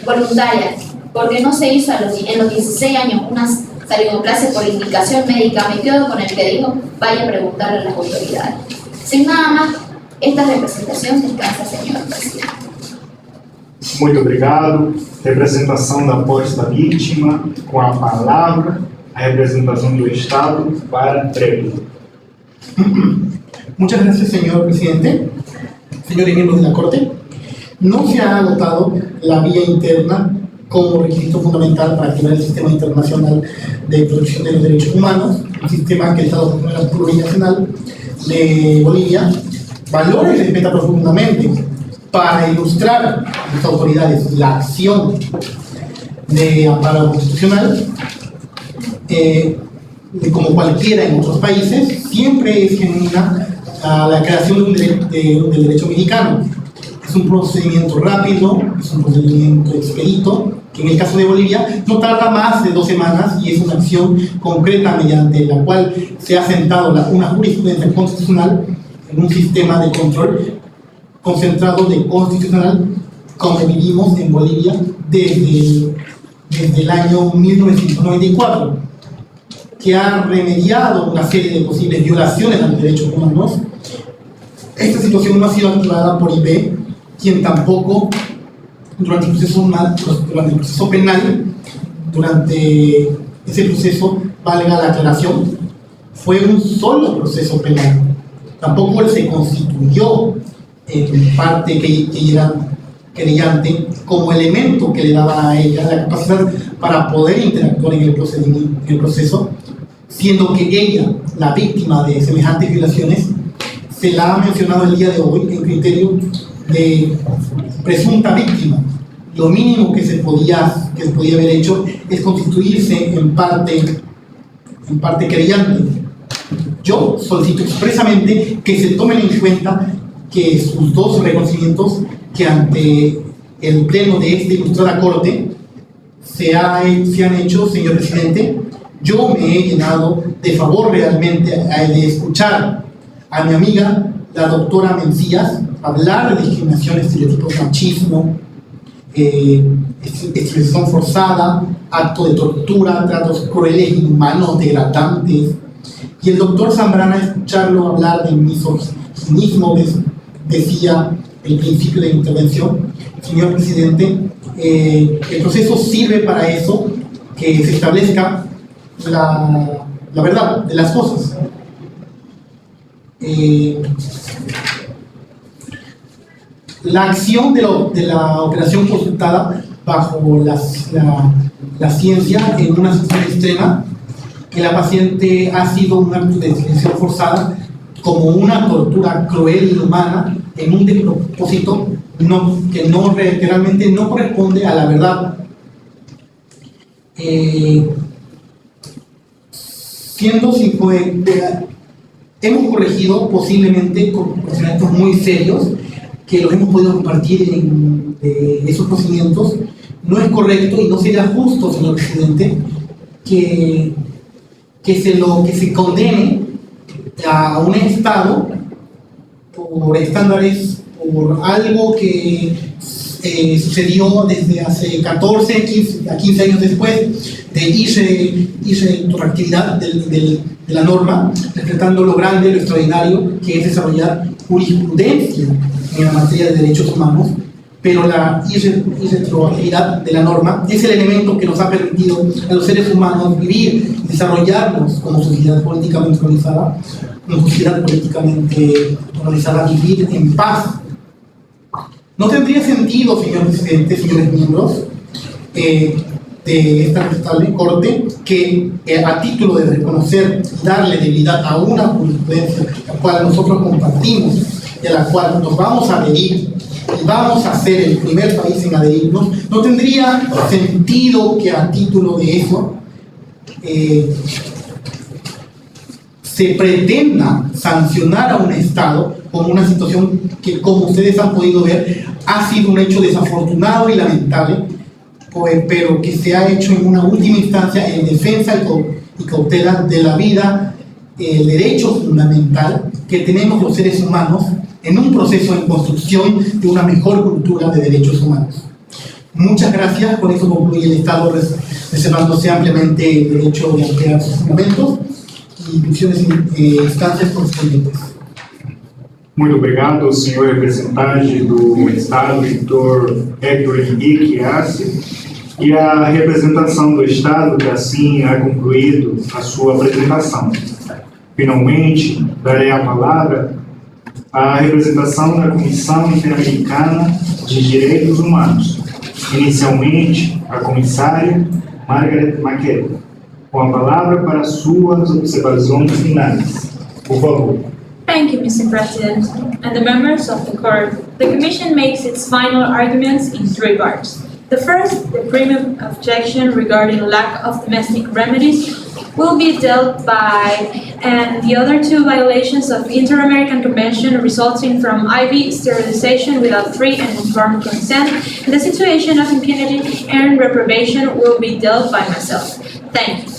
voluntaria, porque no se hizo en los 16 años una salpingoclasia por indicación médica. Me quedo con el que dijo, vaya a preguntarle a las autoridades. Sin nada más, esta representação descansa, senhor presidente. Muito obrigado. Representação da posta vítima, com a palavra, a representação do Estado para Trevi. Muchas gracias, señor presidente. Señores miembros de la Corte, no se ha agotado la vía interna como requisito fundamental para activar el sistema internacional de protección de los derechos humanos, un sistema que el Estado Plurinacional de Bolivia valora y respeta profundamente, para ilustrar a las autoridades la acción de amparo constitucional, como cualquiera en otros países, siempre es genuina la creación del derecho mexicano. Es un procedimiento rápido, es un procedimiento expedito, que en el caso de Bolivia no tarda más de 2 semanas y es una acción concreta mediante la cual se ha sentado una jurisprudencia constitucional en un sistema de control concentrado de constitucional como vivimos en Bolivia desde el año 1994, que ha remediado una serie de posibles violaciones a los derechos humanos. Esta situación no ha sido activada por IP, quien tampoco durante el proceso penal, durante ese proceso, valga la aclaración, fue un solo proceso penal. Tampoco él se constituyó en parte que era querellante como elemento que le daba a ella la capacidad para poder interactuar en el proceso, siendo que ella, la víctima de semejantes violaciones, se la ha mencionado el día de hoy en criterio de presunta víctima. Lo mínimo que se podía haber hecho es constituirse en parte querellante. Yo solicito expresamente que se tomen en cuenta que sus 2 reconocimientos que ante el pleno de esta ilustrada Corte se han hecho, señor presidente. Yo me he llenado de favor realmente de escuchar a mi amiga, la doctora Mencías, hablar de discriminación, estereotipos, machismo, expresión forzada, acto de tortura, tratos crueles, inhumanos, degradantes. Y el doctor Zambrana, escucharlo hablar de misoginismo, decía el principio de la intervención. Señor presidente, el proceso sirve para eso, que se establezca la verdad de las cosas. La acción de la operación consultada bajo la ciencia en una situación extrema, que la paciente ha sido un acto de detención forzada como una tortura cruel y inhumana en un despropósito que realmente no corresponde a la verdad. Hemos corregido posiblemente con procedimientos muy serios que los hemos podido compartir en esos procedimientos. No es correcto y no sería justo, señor presidente, que se condene a un Estado por estándares, por algo que sucedió desde hace 14, 15 años después de irse por actividad de la norma, respetando lo grande, lo extraordinario que es desarrollar jurisprudencia en la materia de derechos humanos, pero la irretroactividad de la norma es el elemento que nos ha permitido a los seres humanos vivir y desarrollarnos como sociedad políticamente organizada, vivir en paz. No tendría sentido, señor presidente, señores miembros de esta respetable Corte, que a título de reconocer y darle debilidad a una jurisprudencia la cual nosotros compartimos y a la cual nos vamos a adherir y vamos a ser el primer país en adherirnos, no tendría sentido que a título de eso se pretenda sancionar a un Estado con una situación que, como ustedes han podido ver, ha sido un hecho desafortunado y lamentable, pero que se ha hecho en una última instancia en defensa y cautela de la vida, el derecho fundamental que tenemos los seres humanos en un proceso de construcción de una mejor cultura de derechos humanos. Muchas gracias. Con eso concluye el Estado, reservándose ampliamente el derecho de ampliar sus fundamentos e instancias correspondientes. Muito obrigado, senhor representante do Estado, reitor Héctor Henrique Arce, e a representação do Estado, que assim ha concluído a sua apresentação. Finalmente, darei a palavra à representação da Comissão Interamericana de Direitos Humanos, inicialmente a comissária Margaret McKelvey, com a palavra para suas observações finais. Por favor. Thank you, Mr. President, and the members of the Court. The Commission makes its final arguments in three parts. The first, the premium objection regarding lack of domestic remedies, will be dealt by, and the other two violations of Inter-American Convention resulting from IV sterilization without free and informed consent, and the situation of impunity and reprobation will be dealt by myself. Thank you.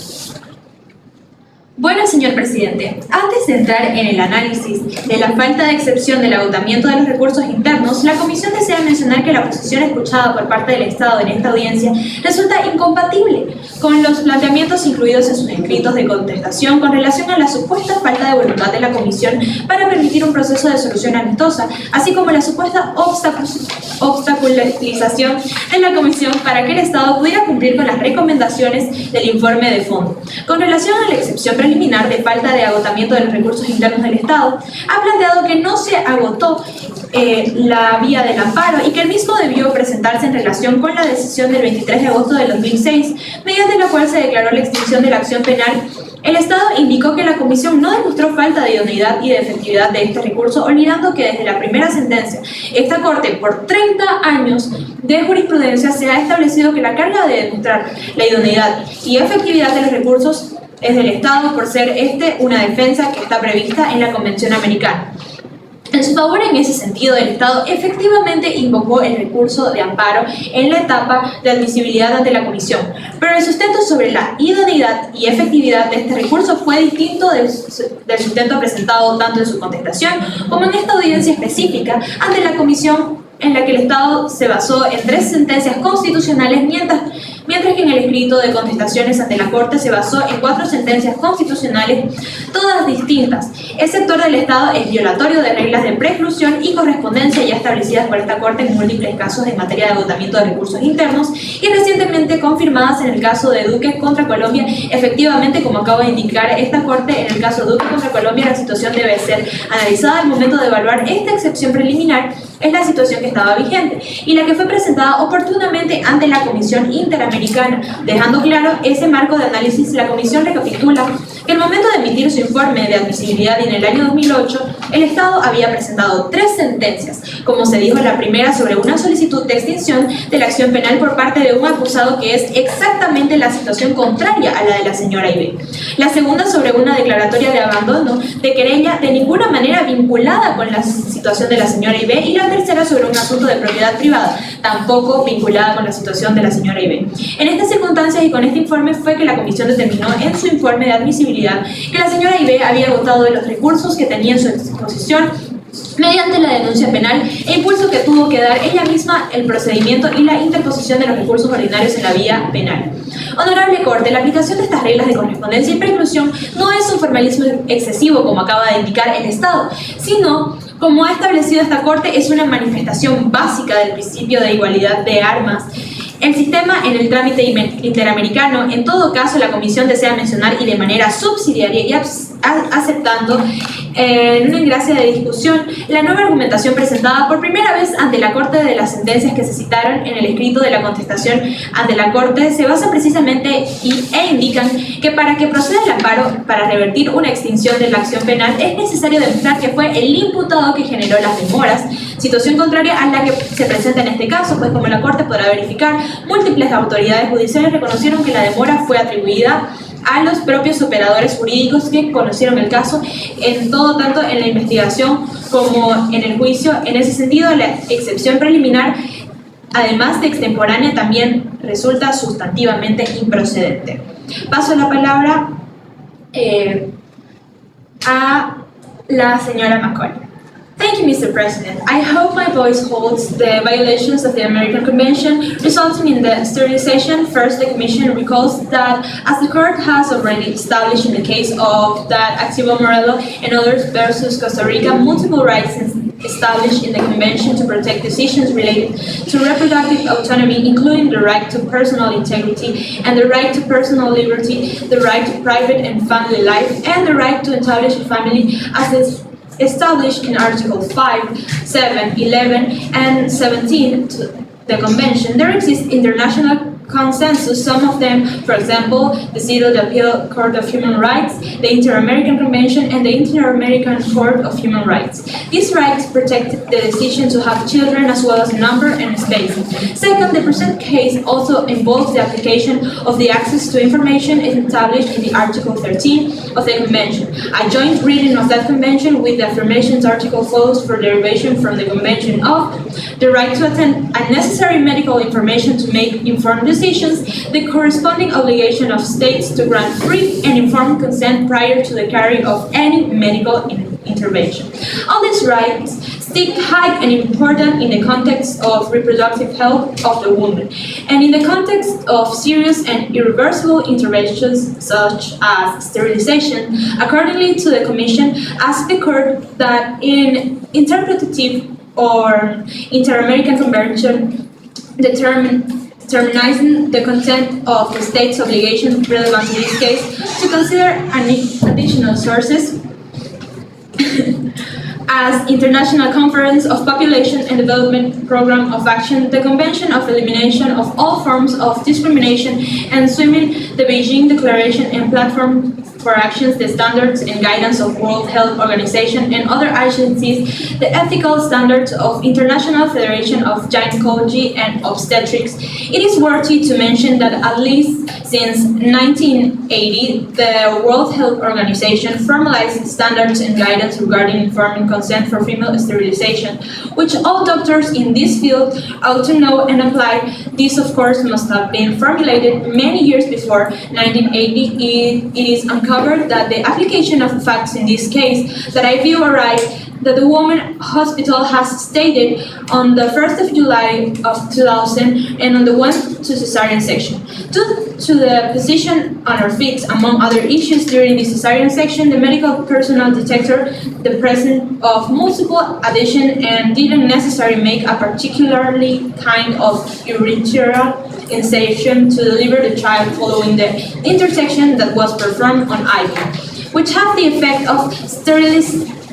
Bueno, señor presidente, antes de entrar en el análisis de la falta de excepción del agotamiento de los recursos internos, la Comisión desea mencionar que la posición escuchada por parte del Estado en esta audiencia resulta incompatible con los planteamientos incluidos en sus escritos de contestación con relación a la supuesta falta de voluntad de la Comisión para permitir un proceso de solución amistosa, así como la supuesta obstaculización de la Comisión para que el Estado pudiera cumplir con las recomendaciones del informe de fondo. Con relación a la excepción preliminar de falta de agotamiento de los recursos internos del Estado, ha planteado que no se agotó la vía del amparo y que el mismo debió presentarse en relación con la decisión del 23 de agosto del 2006, mediante la cual se declaró la extinción de la acción penal. El Estado indicó que la Comisión no demostró falta de idoneidad y de efectividad de este recurso, olvidando que desde la primera sentencia, esta Corte, por 30 años de jurisprudencia, se ha establecido que la carga de demostrar la idoneidad y efectividad de los recursos es del Estado, por ser una defensa que está prevista en la Convención Americana. En su favor, en ese sentido, el Estado efectivamente invocó el recurso de amparo en la etapa de admisibilidad ante la Comisión, pero el sustento sobre la idoneidad y efectividad de este recurso fue distinto del sustento presentado tanto en su contestación como en esta audiencia específica ante la Comisión, en la que el Estado se basó en 3 sentencias constitucionales, mientras que en el escrito de contestaciones ante la Corte se basó en 4 sentencias constitucionales, todas distintas. El sector del Estado es violatorio de reglas de preclusión y correspondencia ya establecidas por esta Corte en múltiples casos en materia de agotamiento de recursos internos y recientemente confirmadas en el caso de Duque contra Colombia. Efectivamente, como acabo de indicar, esta Corte, en el caso Duque contra Colombia, la situación debe ser analizada al momento de evaluar esta excepción preliminar. Es la situación que estaba vigente y la que fue presentada oportunamente ante la Comisión Interamericana. Dejando claro ese marco de análisis, la Comisión recapitula que al momento de emitir su informe de admisibilidad y en el año 2008, el Estado había presentado 3 sentencias, como se dijo, la primera sobre una solicitud de extinción de la acción penal por parte de un acusado que es exactamente la situación contraria a la de la señora Ibe. La segunda sobre una declaratoria de abandono de querella de ninguna manera vinculada con la situación de la señora Ibe, y la tercera sobre un asunto de propiedad privada, tampoco vinculada con la situación de la señora Ibe. En estas circunstancias y con este informe fue que la Comisión determinó en su informe de admisibilidad que la señora Ibe había agotado de los recursos que tenía en su exposición mediante la denuncia penal e impulso que tuvo que dar ella misma el procedimiento y la interposición de los recursos ordinarios en la vía penal. Honorable Corte, la aplicación de estas reglas de correspondencia y preclusión no es un formalismo excesivo como acaba de indicar el Estado, sino, como ha establecido esta Corte, es una manifestación básica del principio de igualdad de armas. El sistema en el trámite interamericano, en todo caso, la Comisión desea mencionar y de manera subsidiaria y aceptando en una engracia de discusión la nueva argumentación presentada por primera vez ante la Corte de las sentencias que se citaron en el escrito de la contestación ante la Corte se basan precisamente e indican que para que proceda el amparo para revertir una extinción de la acción penal es necesario demostrar que fue el imputado que generó las demoras, situación contraria a la que se presenta en este caso, pues como la Corte podrá verificar, múltiples autoridades judiciales reconocieron que la demora fue atribuida a los propios operadores jurídicos que conocieron el caso, en todo tanto en la investigación como en el juicio. En ese sentido, la excepción preliminar, además de extemporánea, también resulta sustantivamente improcedente. Paso la palabra a la señora McCoy. Thank you, Mr. President. I hope my voice holds the violations of the American Convention resulting in the sterilization. First, the Commission recalls that, as the Court has already established in the case of that Activo Morello and others versus Costa Rica, multiple rights established in the Convention to protect decisions related to reproductive autonomy, including the right to personal integrity and the right to personal liberty, the right to private and family life, and the right to establish a family as is established in Articles 5, 7, 11, and 17 to the Convention. There exists international consensus, some of them, for example, the CEDAW, the Appeal Court of Human Rights, the Inter-American Convention, and the Inter-American Court of Human Rights. These rights protect the decision to have children as well as number and space. Second, the present case also involves the application of the access to information established in the Article 13 of the Convention. A joint reading of that Convention with the affirmations article follows for derivation from the Convention of the right to attend unnecessary medical information to make informed decisions, the corresponding obligation of states to grant free and informed consent prior to the carry of any medical intervention. All these rights stick high and important in the context of reproductive health of the woman, and in the context of serious and irreversible interventions such as sterilization. Accordingly to the Commission, asked the Court that in interpretative or Inter-American Convention determining the content of the state's obligation relevant to this case to consider additional sources as International Conference of Population and Development Program of Action, the Convention of Elimination of All Forms of Discrimination and Swimming, the Beijing Declaration and Platform for Actions, the Standards and Guidance of World Health Organization and other agencies, the Ethical Standards of International Federation of Gynecology and Obstetrics. It is worthy to mention that at least since 1980, the World Health Organization formalized standards and guidance regarding informed consent for female sterilization, which all doctors in this field ought to know and apply. This, of course, must have been formulated many years before 1980. It is uncovered that the application of facts in this case that I view aright that the Women Hospital has stated on the 1st of July of 2000 and on the 1 to cesarean section. Due to the position on our feet, among other issues during the cesarean section, the medical personnel detected the presence of multiple adhesion and didn't necessarily make a particularly kind of urethral incision to deliver the child following the intersection that was performed on Ivy, which have the effect of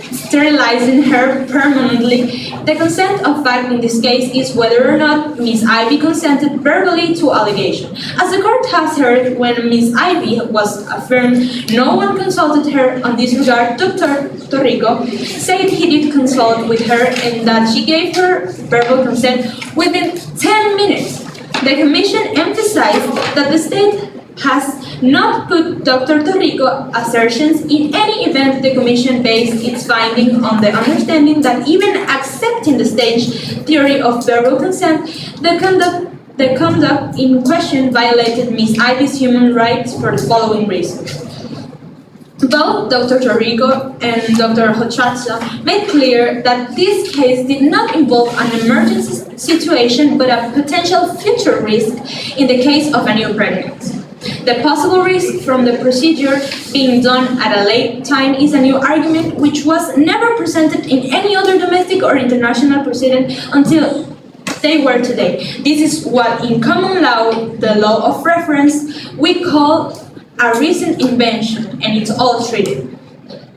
sterilizing her permanently. The consent of fact in this case is whether or not Miss Ivy consented verbally to allegation. As the court has heard, when Miss Ivy was affirmed no one consulted her on this regard, Dr. Torrico said he did consult with her and that she gave her verbal consent within 10 minutes. The Commission emphasized that the state has not put Dr. Torrico assertions in any event. The Commission based its finding on the understanding that even accepting the state's theory of verbal consent, the conduct in question violated Ms. Ivy's human rights for the following reasons. Both Dr. Torrico and Dr. Hochacha made clear that this case did not involve an emergency situation but a potential future risk in the case of a new pregnancy. The possible risk from the procedure being done at a late time is a new argument which was never presented in any other domestic or international proceeding until they were today. This is what in common law, the law of reference, we call a recent invention, and it's all treated.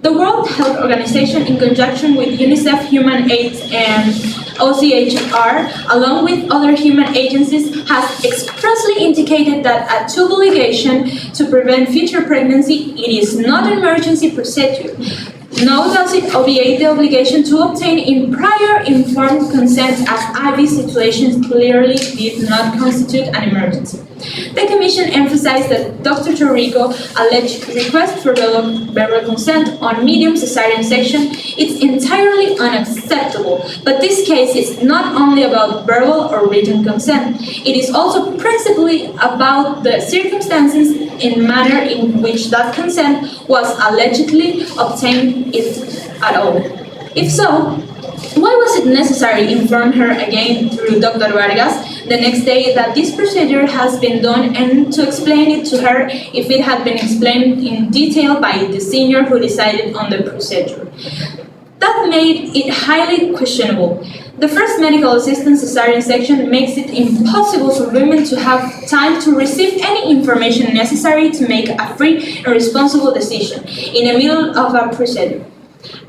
The World Health Organization, in conjunction with UNICEF, Human AIDS, and OCHR, along with other human agencies, has expressly indicated that a tube ligation to prevent future pregnancy, it is not an emergency procedure. Nor does it obviate the obligation to obtain in prior informed consent, as IV situations clearly did not constitute an emergency. The Commission emphasized that Dr. Torrico alleged request for verbal consent on medium cesarean section is entirely unacceptable, but this case is not only about verbal or written consent, it is also principally about the circumstances and manner in which that consent was allegedly obtained, if at all. If so, why was it necessary to inform her again through Dr. Vargas the next day that this procedure has been done, and to explain it to her if it had been explained in detail by the senior who decided on the procedure? That made it highly questionable. The first medical assistance cesarean section makes it impossible for women to have time to receive any information necessary to make a free and responsible decision in the middle of a procedure.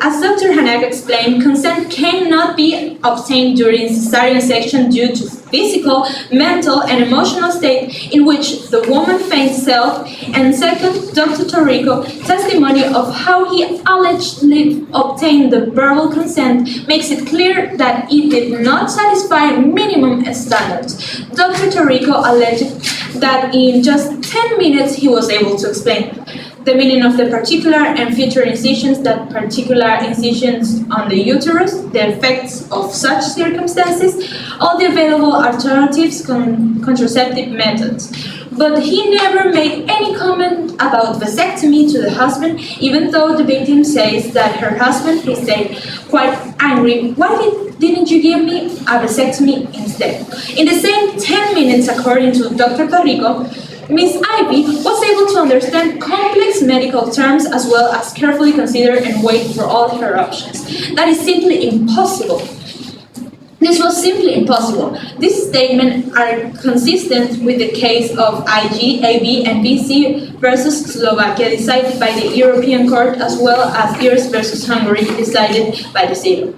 As Dr. Hanaka explained, consent cannot be obtained during cesarean section due to physical, mental, and emotional state in which the woman finds self, and second, Dr. Torrico testimony of how he allegedly obtained the verbal consent makes it clear that it did not satisfy minimum standards. Dr. Torrico alleged that in just 10 minutes he was able to explain the meaning of the particular and future incisions, that particular incisions on the uterus, the effects of such circumstances, all the available alternatives, contraceptive methods. But he never made any comment about vasectomy to the husband, even though the victim says that her husband, he said, quite angry, "Why didn't you give me a vasectomy instead?" In the same 10 minutes, according to Dr. Torrico, Ms. Ivy was able to understand complex medical terms as well as carefully consider and weigh for all her options. That is simply impossible. This was simply impossible. These statements are consistent with the case of IG, AB, and BC versus Slovakia decided by the European Court, as well as IRS versus Hungary decided by the CEDAW.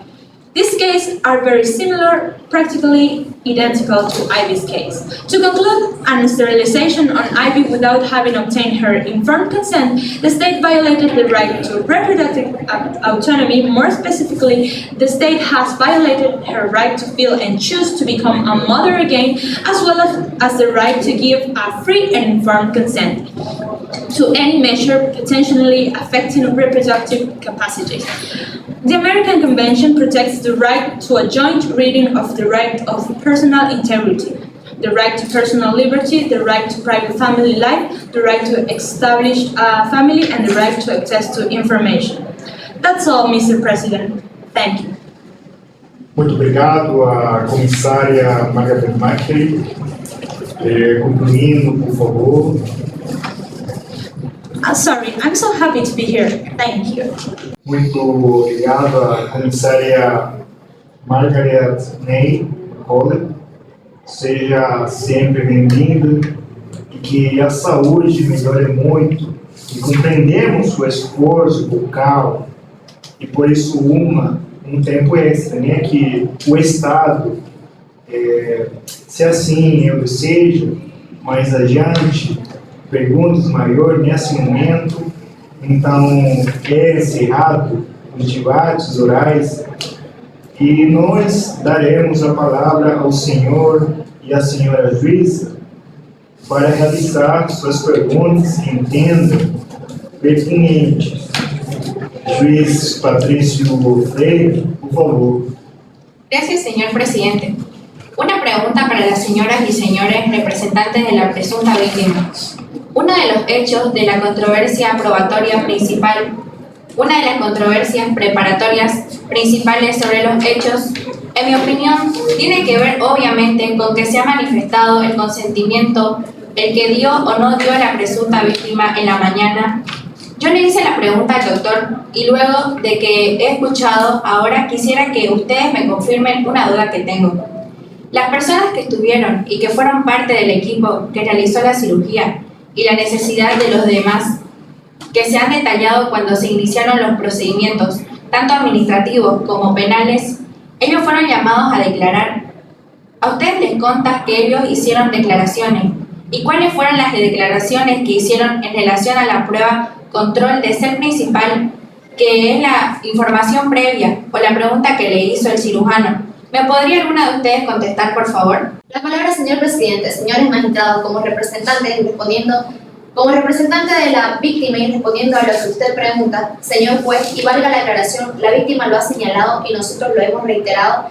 These cases are very similar, practically identical to Ivy's case. To conclude, an sterilization on Ivy without having obtained her informed consent, the state violated the right to reproductive autonomy. More specifically, the state has violated her right to feel and choose to become a mother again, as well as the right to give a free and informed consent to any measure potentially affecting reproductive capacity. The American Convention protects the right to a joint reading of the right of personal integrity, the right to personal liberty, the right to private family life, the right to establish a family, and the right to access to information. That's all, Mr. President. Thank you. Muito obrigado à comissária Margaret Macri. Concluindo, por favor. Sorry, I'm so happy to be here. Thank you. Muito obrigado à comissária Margaret Ney Cole. Seja sempre bem-vinda e que a saúde melhore muito. E compreendemos seu esforço vocal e por isso um tempo extra, né? Que o Estado, se assim eu desejo, mais adiante, perguntas maiores nesse momento, então é encerrado os debates orais e nós daremos a palavra ao senhor e à senhora juíza para realizar suas perguntas que entendam pertinentes. Juiz Patrício Freire, por favor. Gracias, señor presidente. Una pregunta para las señoras y señores representantes de la presunta víctima. Uno de los hechos de la controversia probatoria principal, una de las controversias preparatorias principales sobre los hechos, en mi opinión, tiene que ver obviamente con que se ha manifestado el consentimiento, el que dio o no dio la presunta víctima en la mañana. Yo le hice la pregunta al doctor y luego de que he escuchado, ahora quisiera que ustedes me confirmen una duda que tengo. Las personas que estuvieron y que fueron parte del equipo que realizó la cirugía y la necesidad de los demás que se han detallado cuando se iniciaron los procedimientos, tanto administrativos como penales, ellos fueron llamados a declarar. A ustedes les consta que ellos hicieron declaraciones. ¿Y cuáles fueron las declaraciones que hicieron en relación a la prueba control de ser principal, que es la información previa o la pregunta que le hizo el cirujano? ¿Me podría alguna de ustedes contestar, por favor? La palabra, señor presidente. Señores magistrados, como representante de la víctima y respondiendo a lo que usted pregunta, señor juez, y valga la aclaración, la víctima lo ha señalado y nosotros lo hemos reiterado.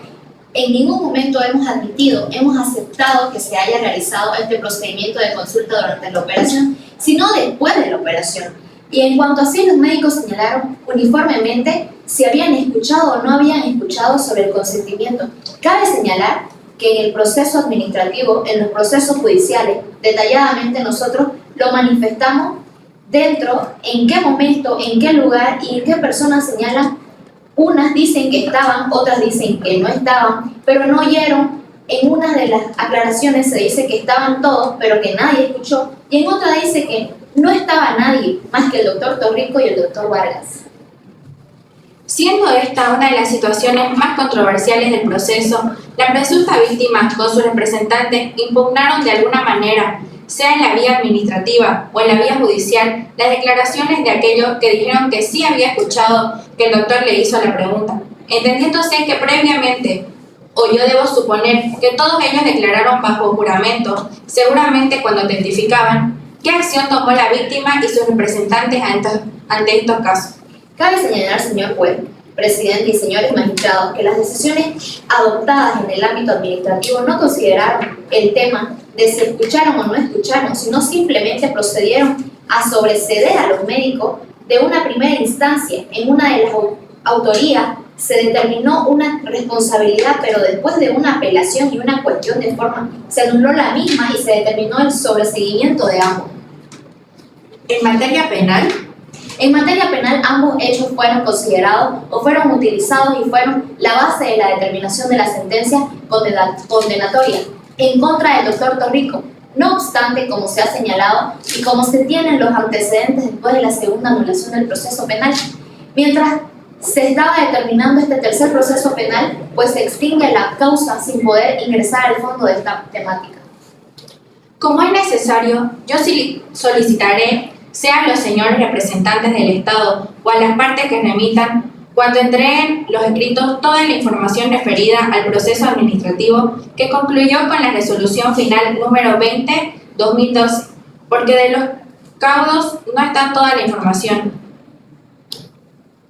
En ningún momento hemos admitido, hemos aceptado que se haya realizado este procedimiento de consulta durante la operación, sino después de la operación. Y en cuanto a si los médicos señalaron uniformemente si habían escuchado o no habían escuchado sobre el consentimiento, cabe señalar que en el proceso administrativo, en los procesos judiciales, detalladamente nosotros lo manifestamos dentro, en qué momento, en qué lugar y en qué personas señalan. Unas dicen que estaban, otras dicen que no estaban, pero no oyeron. En una de las aclaraciones se dice que estaban todos, pero que nadie escuchó, y en otra dice que no estaba nadie, más que el doctor Torrico y el doctor Vargas. Siendo esta una de las situaciones más controversiales del proceso, la presunta víctima con sus representantes impugnaron de alguna manera, sea en la vía administrativa o en la vía judicial, las declaraciones de aquellos que dijeron que sí había escuchado que el doctor le hizo la pregunta, entendiéndose que previamente, o yo debo suponer que todos ellos declararon bajo juramento, seguramente cuando testificaban, qué acción tomó la víctima y sus representantes ante estos casos. Cabe señalar, señor juez, presidente y señores magistrados, que las decisiones adoptadas en el ámbito administrativo no consideraron el tema de si escucharon o no escucharon, sino simplemente procedieron a sobreceder a los médicos de una primera instancia. En una de las autorías se determinó una responsabilidad, pero después de una apelación y una cuestión de forma, se anuló la misma y se determinó el sobreseguimiento de ambos. En materia penal, ambos hechos fueron considerados o fueron utilizados y fueron la base de la determinación de la sentencia condenatoria en contra del doctor Torrico. No obstante, como se ha señalado y como se tienen los antecedentes después de la segunda anulación del proceso penal, mientras se estaba determinando este tercer proceso penal, pues se extingue la causa sin poder ingresar al fondo de esta temática. como es necesario, yo solicitaré sean los señores representantes del Estado o a las partes que remitan, cuando entreguen los escritos, toda la información referida al proceso administrativo que concluyó con la resolución final número 20/2012, porque de los caudos no está toda la información.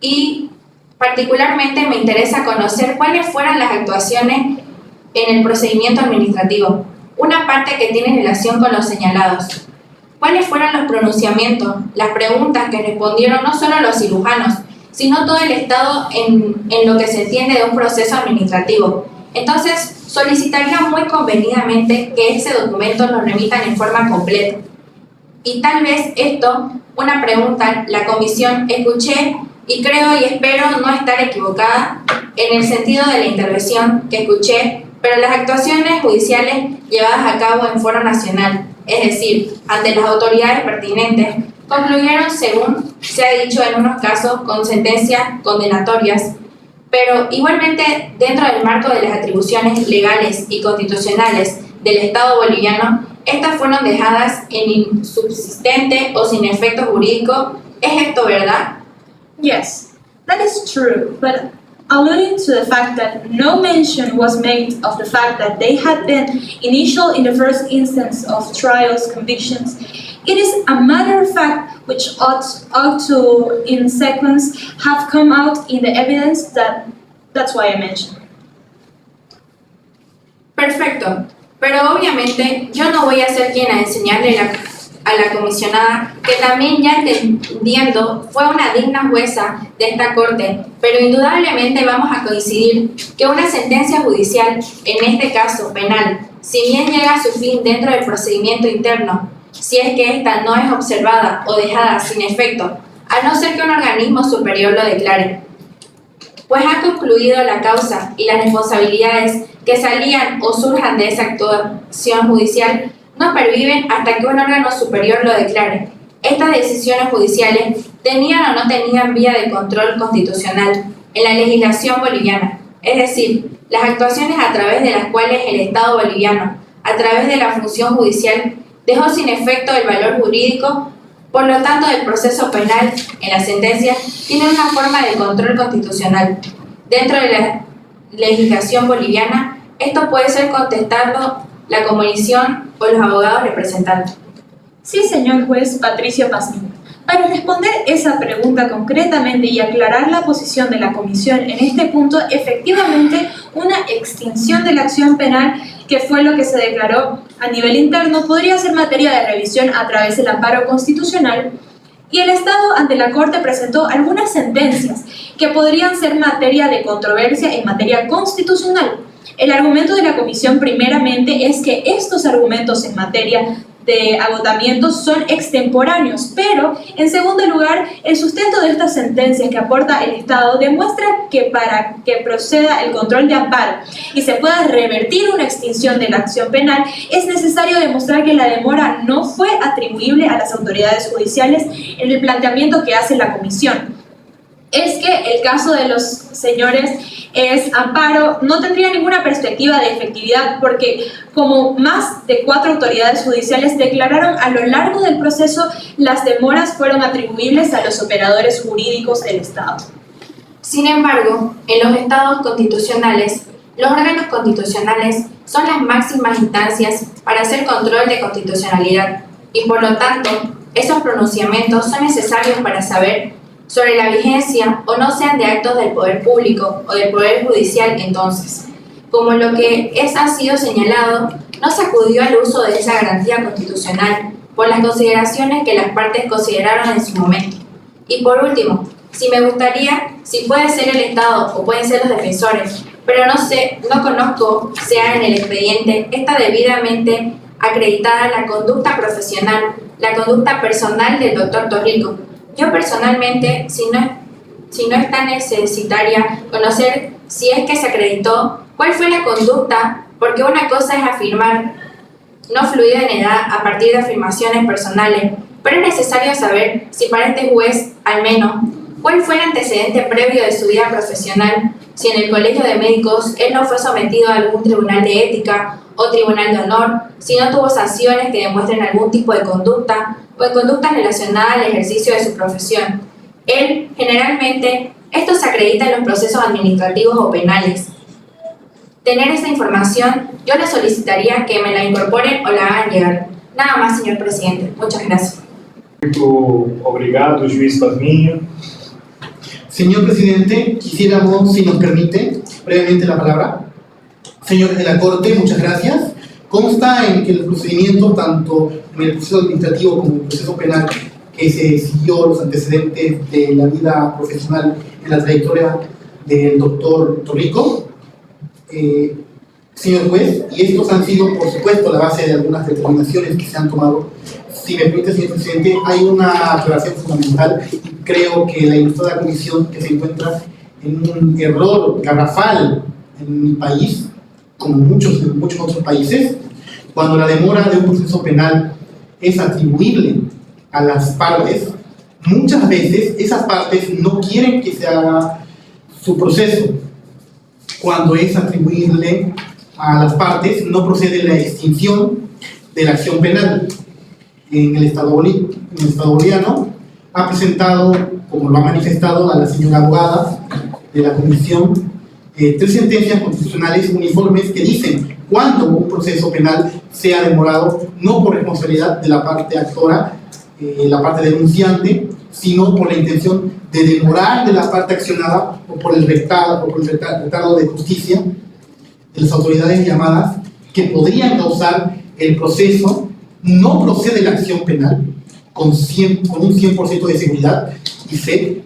Y particularmente me interesa conocer cuáles fueron las actuaciones en el procedimiento administrativo, una parte que tiene relación con los señalados. ¿Cuáles fueron los pronunciamientos, las preguntas que respondieron no solo los cirujanos, sino todo el Estado en lo que se entiende de un proceso administrativo? Entonces, solicitaría muy convenidamente que ese documento lo remitan en forma completa. Y tal vez esto, una pregunta, la comisión, escuché y creo y espero no estar equivocada en el sentido de la intervención que escuché, pero las actuaciones judiciales llevadas a cabo en foro nacional, es decir, ante las autoridades pertinentes, concluyeron, según se ha dicho en unos casos, con sentencias condenatorias, pero igualmente dentro del marco de las atribuciones legales y constitucionales del Estado boliviano, estas fueron dejadas en insubsistente o sin efecto jurídico. ¿Es esto verdad? Yes, that is true, but alluding to the fact that no mention was made of the fact that they had been initial in the first instance of trials, convictions, it is a matter of fact which ought to, in sequence, have come out in the evidence that's why I mentioned. Perfecto, pero obviamente yo no voy a ser quien a enseñarle a la comisionada, que también ya entendiendo fue una digna jueza de esta corte, pero indudablemente vamos a coincidir que una sentencia judicial, en este caso penal, si bien llega a su fin dentro del procedimiento interno, si es que ésta no es observada o dejada sin efecto, a no ser que un organismo superior lo declare, pues ha concluido la causa y las responsabilidades que salían o surjan de esa actuación judicial no perviven hasta que un órgano superior lo declare. Estas decisiones judiciales tenían o no tenían vía de control constitucional en la legislación boliviana, es decir, las actuaciones a través de las cuales el Estado boliviano, a través de la función judicial, dejó sin efecto el valor jurídico. Por lo tanto, el proceso penal en la sentencia tiene una forma de control constitucional. Dentro de la legislación boliviana, esto puede ser contestado la comisión o los abogados representantes. Sí, señor juez Patricio Pazmiño. Para responder esa pregunta concretamente y aclarar la posición de la comisión en este punto, efectivamente, una extinción de la acción penal, que fue lo que se declaró a nivel interno, podría ser materia de revisión a través del amparo constitucional, y el Estado ante la Corte presentó algunas sentencias que podrían ser materia de controversia en materia constitucional. El argumento de la comisión primeramente es que estos argumentos en materia de agotamiento son extemporáneos, pero en segundo lugar, el sustento de estas sentencias que aporta el Estado demuestra que para que proceda el control de amparo y se pueda revertir una extinción de la acción penal, es necesario demostrar que la demora no fue atribuible a las autoridades judiciales en el planteamiento que hace la comisión. Es que el caso de los señores amparo no tendría ninguna perspectiva de efectividad porque como más de 4 autoridades judiciales declararon a lo largo del proceso, las demoras fueron atribuibles a los operadores jurídicos del Estado. Sin embargo, en los estados constitucionales, los órganos constitucionales son las máximas instancias para hacer control de constitucionalidad y por lo tanto, esos pronunciamientos son necesarios para saber sobre la vigencia o no sean de actos del poder público o del poder judicial entonces. Como lo que ha sido señalado, no se acudió al uso de esa garantía constitucional por las consideraciones que las partes consideraron en su momento. Y por último, si puede ser el Estado o pueden ser los defensores, pero no conozco sea en el expediente esta debidamente acreditada la conducta profesional, la conducta personal del doctor Torrico. Yo personalmente, si no es tan necesitaria conocer si es que se acreditó, cuál fue la conducta, porque una cosa es afirmar no fluida en edad a partir de afirmaciones personales, pero es necesario saber si para este juez, al menos, cuál fue el antecedente previo de su vida profesional, si en el colegio de médicos él no fue sometido a algún tribunal de ética o tribunal de honor, si no tuvo sanciones que demuestren algún tipo de conducta, o en conductas relacionadas al ejercicio de su profesión. Generalmente, esto se acredita en los procesos administrativos o penales. Tener esta información, yo le solicitaría que me la incorporen o la hagan llegar. Nada más, señor presidente. Muchas gracias. Muito obrigado, juiz Pazmiño. Señor presidente, quisiéramos, si nos permite, brevemente la palabra. Señores de la Corte, muchas gracias. Consta en que el procedimiento, tanto en el proceso administrativo como en el proceso penal, que se siguió los antecedentes de la vida profesional en la trayectoria del doctor Torrico, señor juez, y estos han sido, por supuesto, la base de algunas determinaciones que se han tomado. Si me permite, señor presidente, hay una aclaración fundamental y creo que la ilustrada comisión que se encuentra en un error garrafal en mi país, como en muchos otros países, cuando la demora de un proceso penal es atribuible a las partes, muchas veces esas partes no quieren que se haga su proceso. Cuando es atribuible a las partes, no procede la extinción de la acción penal. En el Estado boliviano ha presentado, como lo ha manifestado a la señora abogada de la comisión, 3 sentencias constitucionales uniformes que dicen cuando un proceso penal sea demorado, no por responsabilidad de la parte actora, la parte denunciante, sino por la intención de demorar de la parte accionada o por el retardo de justicia de las autoridades llamadas que podrían causar el proceso no procede la acción penal con un 100% de seguridad y fe.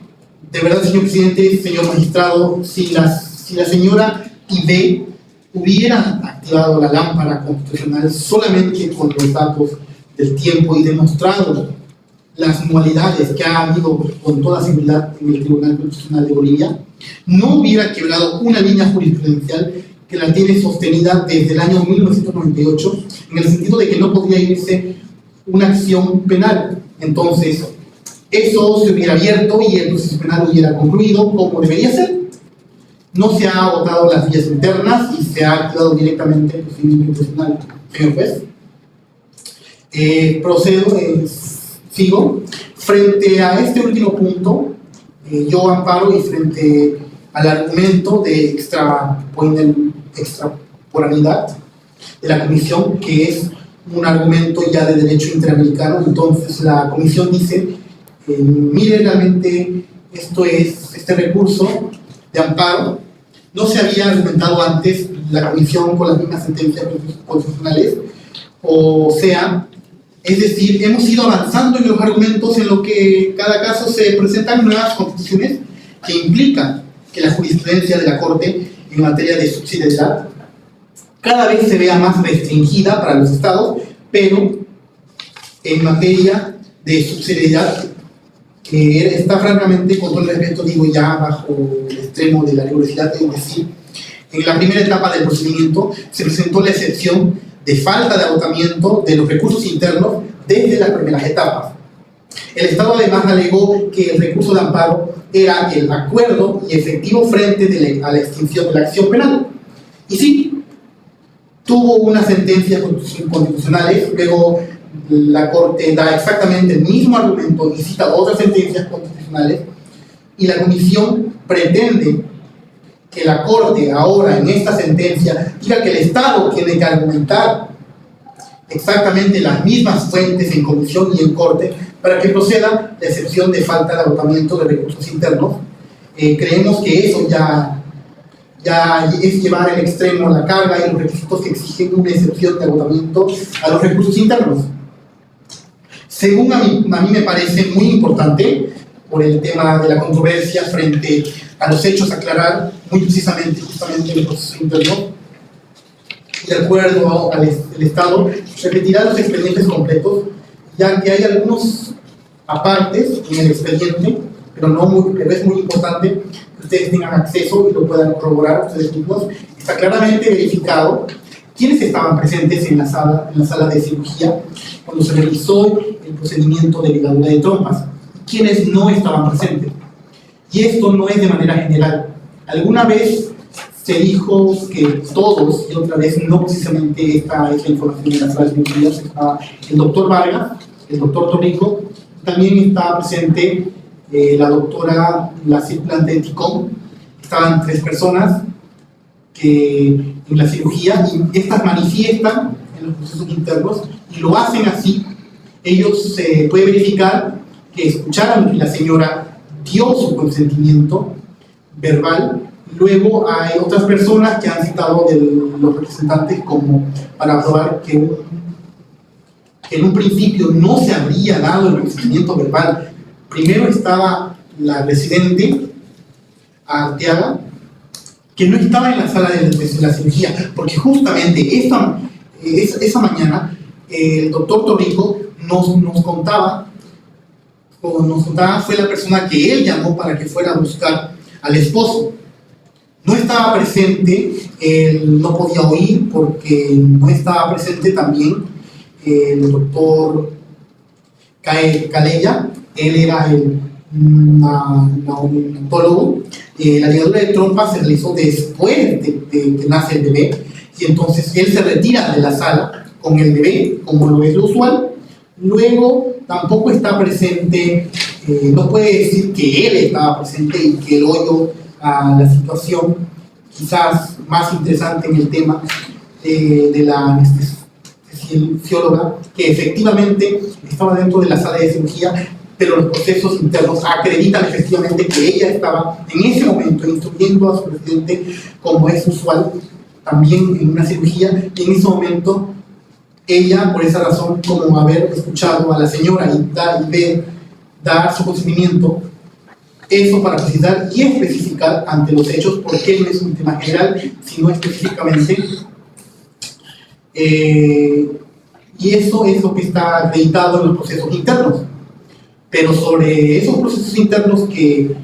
De verdad, señor presidente, señor magistrado, si la señora Ibe hubiera activado la lámpara constitucional solamente con los datos del tiempo y demostrado las modalidades que ha habido con toda seguridad en el Tribunal Constitucional de Bolivia, no hubiera quebrado una línea jurisprudencial que la tiene sostenida desde el año 1998, en el sentido de que no podría irse una acción penal. Entonces, eso se hubiera abierto y el proceso penal hubiera concluido como debería ser. No se ha agotado las vías internas y se ha activado directamente el procedimiento institucional. Señor juez, sigo. Frente a este último punto, yo amparo y frente al argumento de extraporalidad de la comisión, que es un argumento ya de derecho interamericano. Entonces la comisión dice, mire, realmente este recurso de amparo no se había argumentado antes la comisión con las mismas sentencias constitucionales, o sea, es decir, hemos ido avanzando en los argumentos en lo que cada caso se presentan nuevas constituciones que implican que la jurisprudencia de la Corte en materia de subsidiariedad cada vez se vea más restringida para los estados, pero en materia de subsidiariedad que está francamente, con todo el respeto, digo, ya bajo el extremo de la rigurosidad, es decir, en la primera etapa del procedimiento se presentó la excepción de falta de agotamiento de los recursos internos desde las primeras etapas. El Estado además alegó que el recurso de amparo era el acuerdo y efectivo frente a la extinción de la acción penal. Y sí, tuvo unas sentencias constitucionales, luego la Corte da exactamente el mismo argumento y cita otras sentencias constitucionales, y la Comisión pretende que la Corte ahora en esta sentencia diga que el Estado tiene que argumentar exactamente las mismas fuentes en Comisión y en Corte para que proceda la excepción de falta de agotamiento de recursos internos. Creemos que eso ya es llevar al extremo la carga y los requisitos que exigen una excepción de agotamiento a los recursos internos. Según a mí me parece muy importante, por el tema de la controversia frente a los hechos a aclarar, muy precisamente, justamente en el proceso interno, de acuerdo al Estado, repetirá los expedientes completos, ya que hay algunos apartes en el expediente, pero es muy importante que ustedes tengan acceso y lo puedan corroborar ustedes mismos. Está claramente verificado quiénes estaban presentes en la sala de cirugía cuando se realizó el procedimiento de ligadura de trompas, quiénes no estaban presentes. Y esto no es de manera general. Alguna vez se dijo que todos, y otra vez no precisamente esta es la información de la sala de cirugía, estaba el doctor Vargas, el doctor Torrico, también estaba presente la doctora, la circulante de Ticón. Estaban 3 personas en la cirugía, y estas manifiestan en los procesos internos y lo hacen así. Ellos se puede verificar que escucharon que la señora dio su consentimiento verbal. Luego hay otras personas que han citado de los representantes como para probar que en un principio no se habría dado el consentimiento verbal. Primero estaba la residente Arteaga, que no estaba en la sala de la cirugía, porque justamente esa mañana el doctor Torrico nos contaba, fue la persona que él llamó para que fuera a buscar al esposo. No estaba presente, él no podía oír porque no estaba presente también el doctor Calella, él era el neonatólogo. La ligadura de trompas se realizó después de que nace el bebé, y entonces él se retira de la sala con el bebé, como lo es lo usual. Luego tampoco está presente, no puede decir que él estaba presente y que el hoyo a la situación quizás más interesante en el tema de la anestesióloga, que efectivamente estaba dentro de la sala de cirugía, pero los procesos internos acreditan efectivamente que ella estaba en ese momento instruyendo a su presidente, como es usual también en una cirugía, y en ese momento ella, por esa razón, como haber escuchado a la señora y dar su consentimiento, eso para precisar y especificar ante los hechos, porque no es un tema general, sino específicamente. Y eso es lo que está acreditado en los procesos internos. Pero sobre esos procesos internos que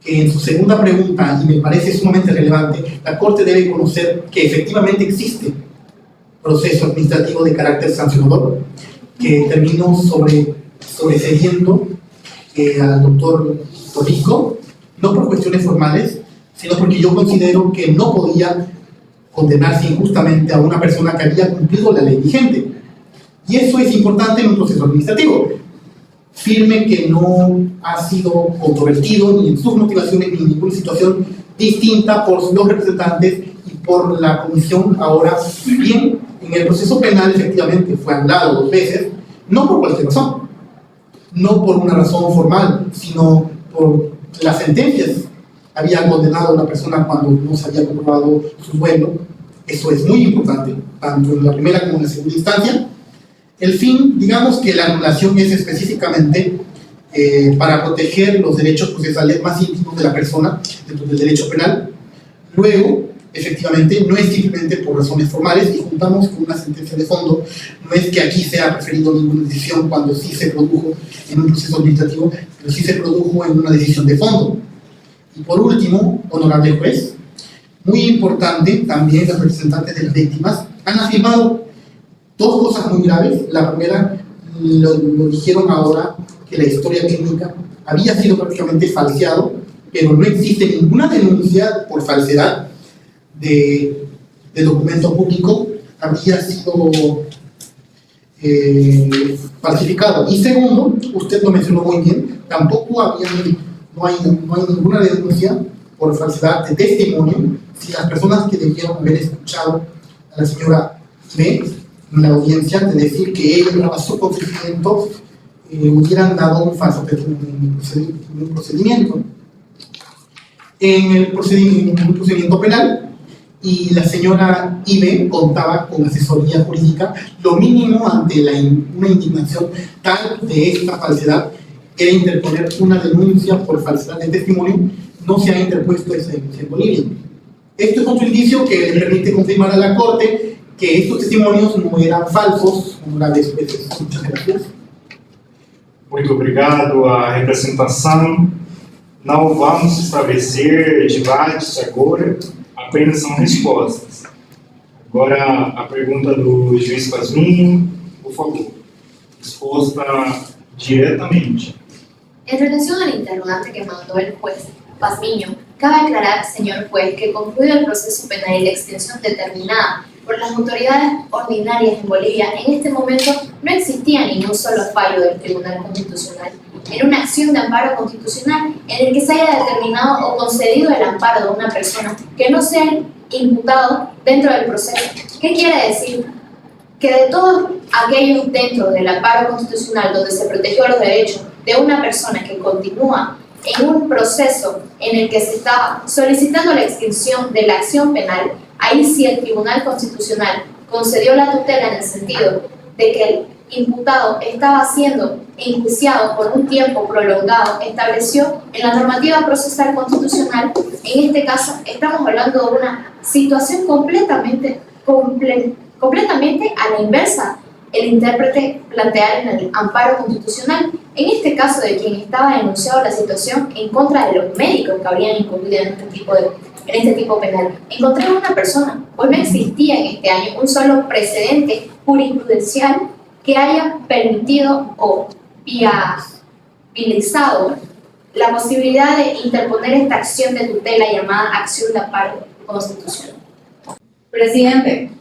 en su segunda pregunta, y me parece sumamente relevante, la Corte debe conocer que efectivamente existe proceso administrativo de carácter sancionador, que terminó sobreseyendo al doctor Torrico, no por cuestiones formales, sino porque yo considero que no podía condenarse injustamente a una persona que había cumplido la ley vigente. Y eso es importante en un proceso administrativo. Firme que no ha sido controvertido ni en sus motivaciones ni en ninguna situación distinta por los representantes y por la comisión. Ahora bien, en el proceso penal efectivamente fue anulado 2 veces, no por cualquier razón, no por una razón formal, sino por las sentencias. Había condenado a una persona cuando no se había comprobado su duelo. Eso es muy importante, tanto en la primera como en la segunda instancia. El fin, digamos que la anulación es específicamente para proteger los derechos procesales más íntimos de la persona dentro del derecho penal. Luego, efectivamente, no es simplemente por razones formales, y juntamos con una sentencia de fondo. No es que aquí se ha preferido ninguna decisión cuando sí se produjo en un proceso administrativo, pero sí se produjo en una decisión de fondo. Y por último, honorable juez, muy importante, también los representantes de las víctimas han afirmado 2 cosas muy graves. La primera, lo dijeron ahora, que la historia clínica había sido prácticamente falseado, pero no existe ninguna denuncia por falsedad de documento público, había sido falsificado. Y segundo, usted lo mencionó muy bien, tampoco no hay ninguna denuncia por falsedad de testimonio. Si las personas que debieron haber escuchado a la señora B en la audiencia de decir que ella grabó su consentimiento, hubieran dado un falso testimonio en un procedimiento. En el procedimiento penal, y la señora Ibe contaba con asesoría jurídica, lo mínimo ante una indignación tal de esta falsedad era interponer una denuncia por falsedad de testimonio. No se ha interpuesto esa denuncia en Bolivia. Esto es otro indicio que le permite confirmar a la Corte que estos testimonios no eran falsos, honorables jueces. Muchas gracias. Muito obrigado à representação. Não vamos estabelecer debates agora, apenas são respostas. Agora, a pergunta do juiz Pazminho, por favor. Resposta diretamente. En relación al interrogante que mandó el juez Pazmiño, cabe aclarar, señor juez, que concluido el proceso penal y la extensión determinada por las autoridades ordinarias en Bolivia, en este momento no existía ningún solo fallo del Tribunal Constitucional en una acción de amparo constitucional en el que se haya determinado o concedido el amparo de una persona que no sea imputado dentro del proceso. ¿Qué quiere decir? Que de todos aquellos dentro del amparo constitucional donde se protegió los derechos de una persona que continúa en un proceso en el que se está solicitando la extinción de la acción penal, ahí sí el Tribunal Constitucional concedió la tutela en el sentido de que el imputado estaba siendo enjuiciado por un tiempo prolongado, estableció en la normativa procesal constitucional. En este caso estamos hablando de una situación completamente a la inversa. El intérprete plantear en el amparo constitucional, en este caso de quien estaba denunciado la situación en contra de los médicos que habrían incurrido en este tipo penal, encontrar a una persona, pues no existía en este año un solo precedente jurisprudencial que haya permitido o viabilizado la posibilidad de interponer esta acción de tutela llamada acción de amparo constitucional. Presidente,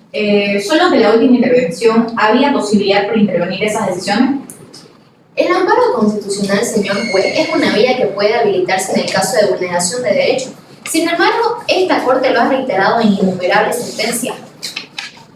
solo que la última intervención, ¿había posibilidad por intervenir esas decisiones? El amparo constitucional, señor juez, es una vía que puede habilitarse en el caso de vulneración de derechos. Sin embargo, esta Corte lo ha reiterado en innumerables sentencias,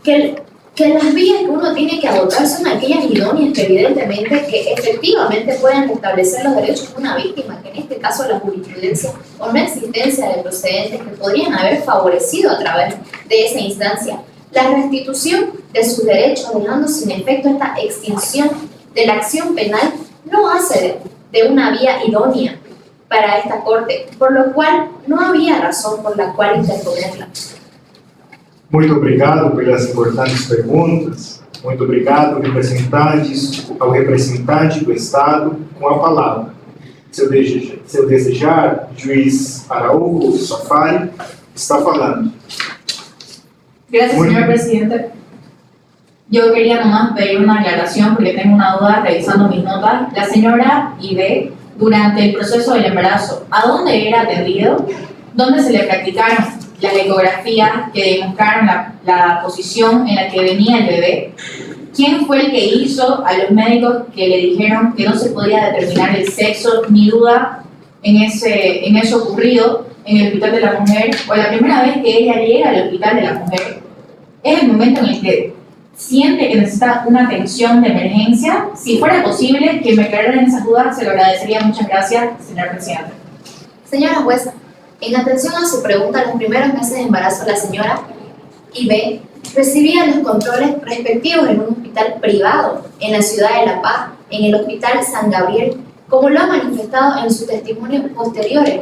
que las vías que uno tiene que adoptar son aquellas idóneas que evidentemente que efectivamente pueden restablecer los derechos de una víctima, que en este caso la jurisprudencia o no existencia de procedentes que podrían haber favorecido a través de esa instancia la restitución de sus derechos, dejando sin efecto esta extinción de la acción penal, no hace de una vía idónea para esta Corte, por lo cual não havia razão por la qual interponerla. Muito obrigado pelas importantes perguntas. Muito obrigado, representantes, ao representante do Estado, com a palavra. Se eu desejar, juiz Araújo Safari está falando. Gracias, Muy señor bien. presidente. Yo quería nomás pedir una aclaración porque tengo una duda revisando mis notas. La señora Ibe, durante el proceso del embarazo, ¿a dónde era atendido? ¿Dónde se le practicaron las ecografías que demostraron la posición en la que venía el bebé? ¿Quién fue el que hizo a los médicos que le dijeron que no se podía determinar el sexo ni duda en eso ocurrido en el Hospital de la Mujer? O la primera vez que ella llega al Hospital de la Mujer, es el momento en el que siente que necesita una atención de emergencia. Si fuera posible que me aclararan esas dudas, se lo agradecería. Muchas gracias, señor presidente. Señora jueza, en atención a su pregunta, los primeros meses de embarazo, la señora Ibe recibía los controles respectivos en un hospital privado en la ciudad de La Paz, en el Hospital San Gabriel, como lo ha manifestado en sus testimonios posteriores.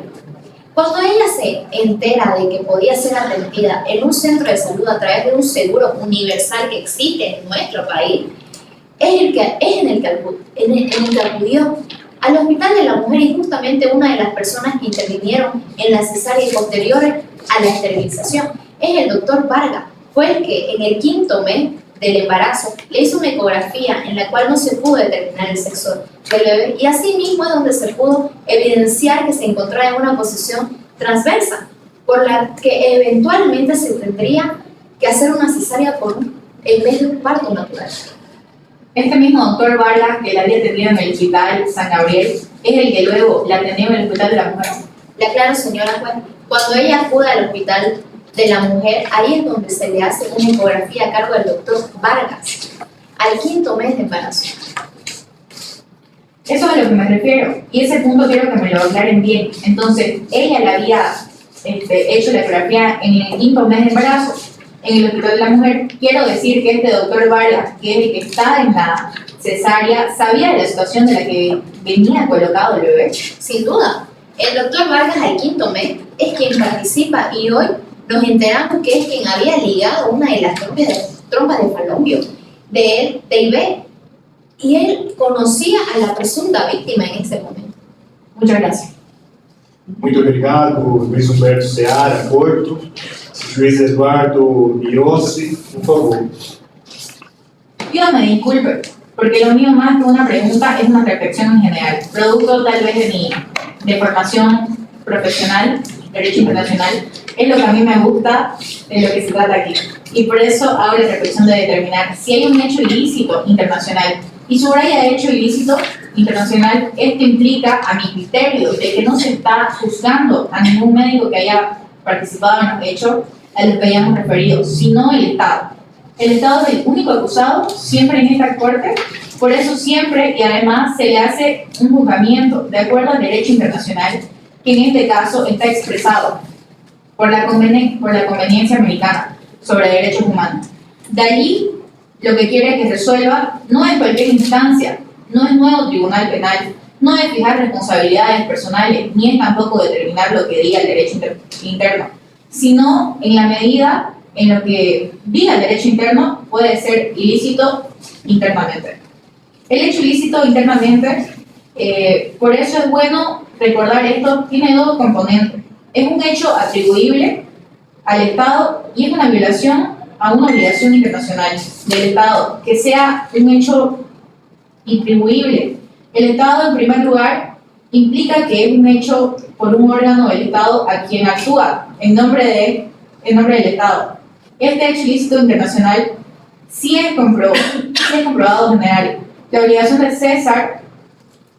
Cuando ella se entera de que podía ser atendida en un centro de salud a través de un seguro universal que existe en nuestro país, es en el que acudió al Hospital de la Mujer, y justamente una de las personas que intervinieron en la cesárea y posteriores a la esterilización es el doctor Vargas. Fue el que en el 5º mes del embarazo le hizo una ecografía en la cual no se pudo determinar el sexo del bebé, y así mismo es donde se pudo evidenciar que se encontraba en una posición transversa, por la que eventualmente se tendría que hacer una cesárea en vez de un parto natural. Este mismo doctor Vargas que la había atendido en el Hospital San Gabriel es el que luego la atendió en el Hospital de la Mujer. Le aclaro, señora juez, cuando ella acude al Hospital de la Mujer, ahí es donde se le hace una ecografía a cargo del doctor Vargas, al 5º mes de embarazo. Eso es a lo que me refiero, y ese punto quiero que me lo aclaren bien. Entonces, ella le había hecho la ecografía en el 5º mes de embarazo en el Hospital de la Mujer. Quiero decir que este doctor Vargas, que es el que está en la cesárea, sabía de la situación de la que venía colocado el bebé. Sin duda, el doctor Vargas al 5º mes es quien participa, y hoy nos enteramos que es quien había ligado una de las trompas de falopio de Ibe, y él conocía a la presunta víctima en ese momento. Muchas gracias. Muito obrigado, juiz Humberto Seara, Porto. Juiz Eduardo Biossi, por favor. Pido me disculpe, porque lo mío más que una pregunta es una reflexión en general, producto tal vez de formación profesional, derecho internacional. Es lo que a mí me gusta de lo que se trata aquí. Y por eso hago la reflexión de determinar si hay un hecho ilícito internacional. Y subraya hecho ilícito internacional, esto implica, a mi criterio, de que no se está juzgando a ningún médico que haya participado en los hechos a los que hayamos referido, sino el Estado. El Estado es el único acusado siempre en esta corte, por eso siempre y además se le hace un juzgamiento de acuerdo al derecho internacional, que en este caso está expresado por la Conveniencia Americana sobre Derechos Humanos. De allí, lo que quiere que resuelva no es cualquier instancia, no es nuevo tribunal penal, no es fijar responsabilidades personales, ni es tampoco determinar lo que diga el derecho interno, sino en la medida en lo que diga el derecho interno puede ser ilícito internamente. El hecho ilícito internamente, por eso es bueno recordar esto, tiene dos componentes. Es un hecho atribuible al Estado y es una violación a una obligación internacional del Estado, que sea un hecho atribuible. El Estado, en primer lugar, implica que es un hecho por un órgano del Estado a quien actúa en nombre del Estado. Este hecho ilícito internacional sí es comprobado en general. La obligación de César,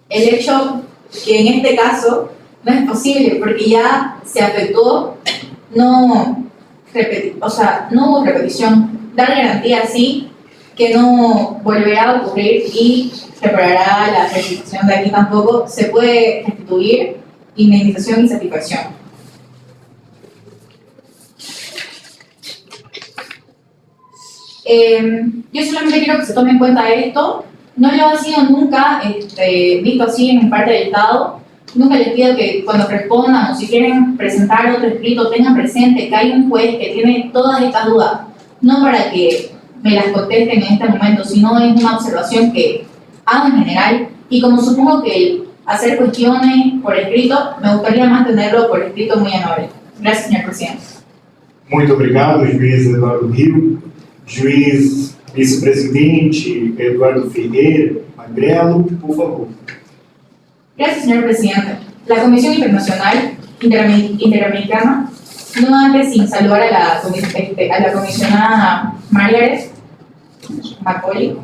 el hecho que en este caso no es posible porque ya se afectó, no hubo repetición. Dar garantía sí que no volverá a ocurrir y reparará la restitución. De aquí tampoco se puede restituir indemnización y satisfacción. Yo solamente quiero que se tome en cuenta esto. No lo ha sido nunca visto así en parte del Estado. Nunca les pido que cuando respondan o si quieren presentar otro escrito tengan presente que hay un juez que tiene todas estas dudas, no para que me las contesten en este momento, sino es una observación que hago en general, y como supongo que el hacer cuestiones por escrito, me gustaría más tenerlo por escrito muy amable. Gracias, señor presidente. Muito obrigado, juiz Eduardo Rio. Juiz vice-presidente Eduardo Ferreira Magrelo, por favor. Gracias, señor presidente. La Comisión Internacional Interamericana, no antes sin saludar a la comisionada Margaret Macaulay,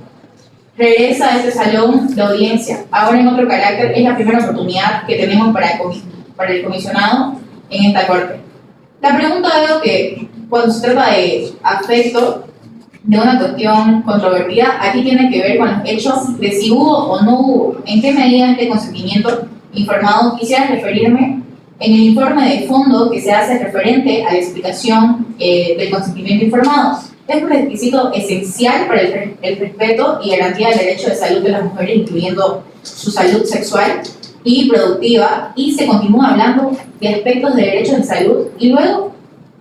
regresa a este salón de audiencia. Ahora en otro carácter, es la primera oportunidad que tenemos para el comisionado en esta corte. La pregunta veo que cuando se trata de afecto de una cuestión controvertida, aquí tiene que ver con los hechos de si hubo o no hubo, en qué medida este consentimiento informado. Quisiera referirme en el informe de fondo que se hace referente a la explicación del consentimiento informado. Es un requisito esencial para el respeto y garantía del derecho de salud de las mujeres, incluyendo su salud sexual y productiva, y se continúa hablando de aspectos de derechos de salud y luego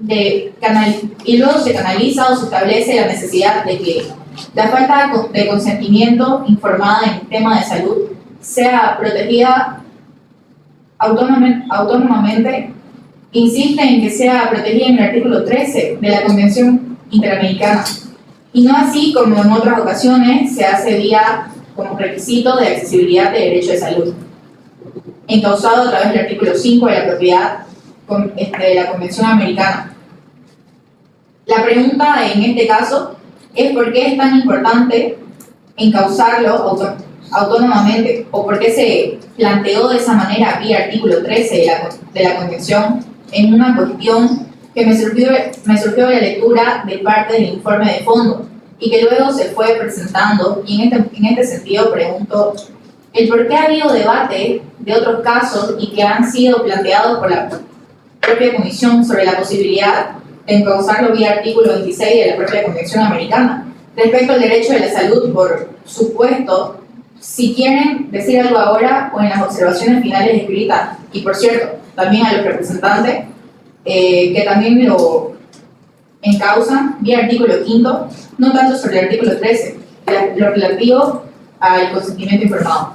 se canaliza o se establece la necesidad de que la falta de consentimiento informada en el tema de salud sea protegida autónomamente. Insiste en que sea protegida en el artículo 13 de la Convención Interamericana, y no así como en otras ocasiones se hace vía como requisito de accesibilidad de derecho de salud, encausado a través del artículo 5 de la propiedad de la Convención Americana. La pregunta en este caso es por qué es tan importante encausarlo autónomamente, o por qué se planteó de esa manera vía artículo 13 de la Convención en una cuestión que me surgió de la lectura de parte del informe de fondo y que luego se fue presentando, y en este sentido pregunto el por qué ha habido debate de otros casos y que han sido planteados por la propia Comisión sobre la posibilidad de encauzarlo vía artículo 26 de la propia Convención Americana respecto al derecho de la salud. Por supuesto, si quieren decir algo ahora o en las observaciones finales escritas, y por cierto, también a los representantes que también lo encausan vía artículo 5, no tanto sobre el artículo 13, lo relativo al consentimiento informado.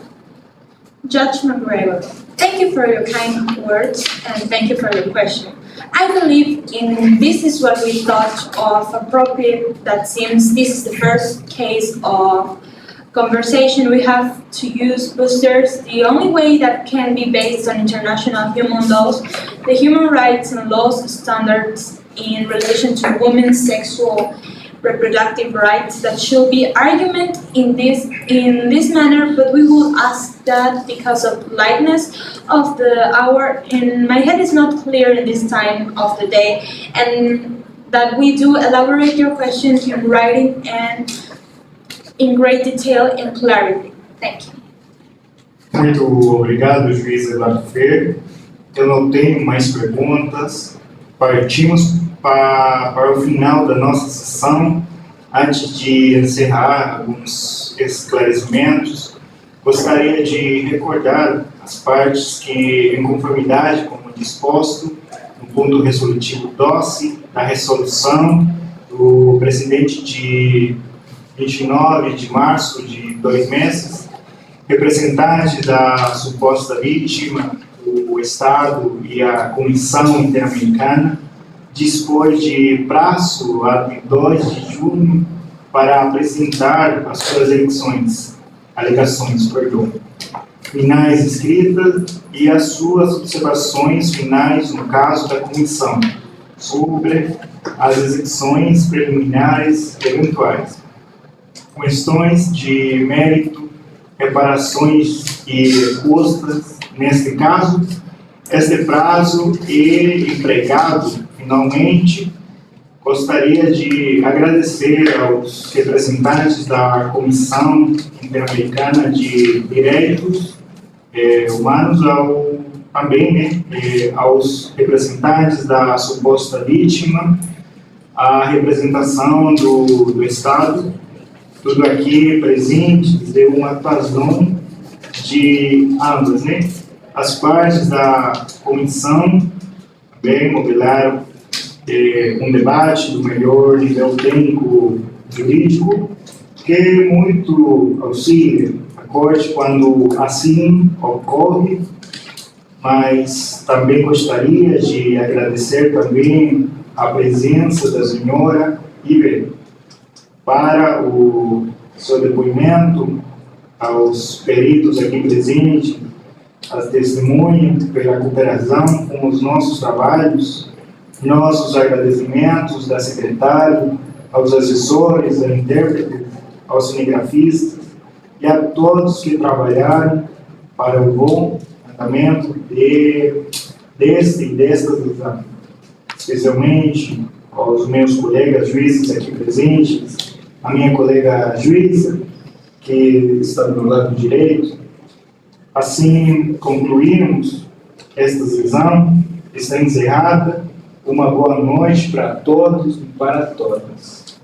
Judge McGregor, thank you for your kind words and thank you for your question. I believe this is what we thought of appropriate, that since this is the first case of conversation we have to use boosters, the only way that can be based on international human laws, the human rights and laws standards in relation to women's sexual reproductive rights, that should be argument in this manner, but we will ask that because of lightness of the hour, and my head is not clear in this time of the day, and that we do elaborate your questions in writing and in great detail and clarity. Thank you. Muito obrigado, juiz Eduardo Ferreira. Eu não tenho mais perguntas. Partimos para o final da nossa sessão. Antes de encerrar alguns esclarecimentos, gostaria de recordar as partes que, em conformidade com o disposto no ponto resolutivo 12 da resolução do presidente de 29 de março de 2 meses, representantes da suposta vítima, o Estado e a Comissão Interamericana dispôs de prazo até 2 de junho para apresentar as suas alegações finais escritas e as suas observações finais no caso da Comissão sobre as execuções preliminares eventuais, questões de mérito, reparações e custas. Neste caso, este prazo é empregado. Finalmente, gostaria de agradecer aos representantes da Comissão Interamericana de Direitos Humanos, também aos representantes da suposta vítima, a representação do Estado, tudo aqui presente, deu uma atuação de ambas, né? As partes da comissão também mobilizaram um debate do melhor nível técnico jurídico, que muito auxilia a Corte quando assim ocorre, mas também gostaria de agradecer também a presença da senhora Iber para o seu depoimento, aos peritos aqui presentes, as testemunhas pela cooperação com os nossos trabalhos, nossos agradecimentos da secretária, aos assessores, ao intérprete, aos cinegrafistas e a todos que trabalharam para o bom andamento deste e destas exames, especialmente aos meus colegas juízes aqui presentes, a minha colega juíza, que está do meu lado direito. Assim, concluímos esta sessão, está encerrada. Uma boa noite para todos e para todas.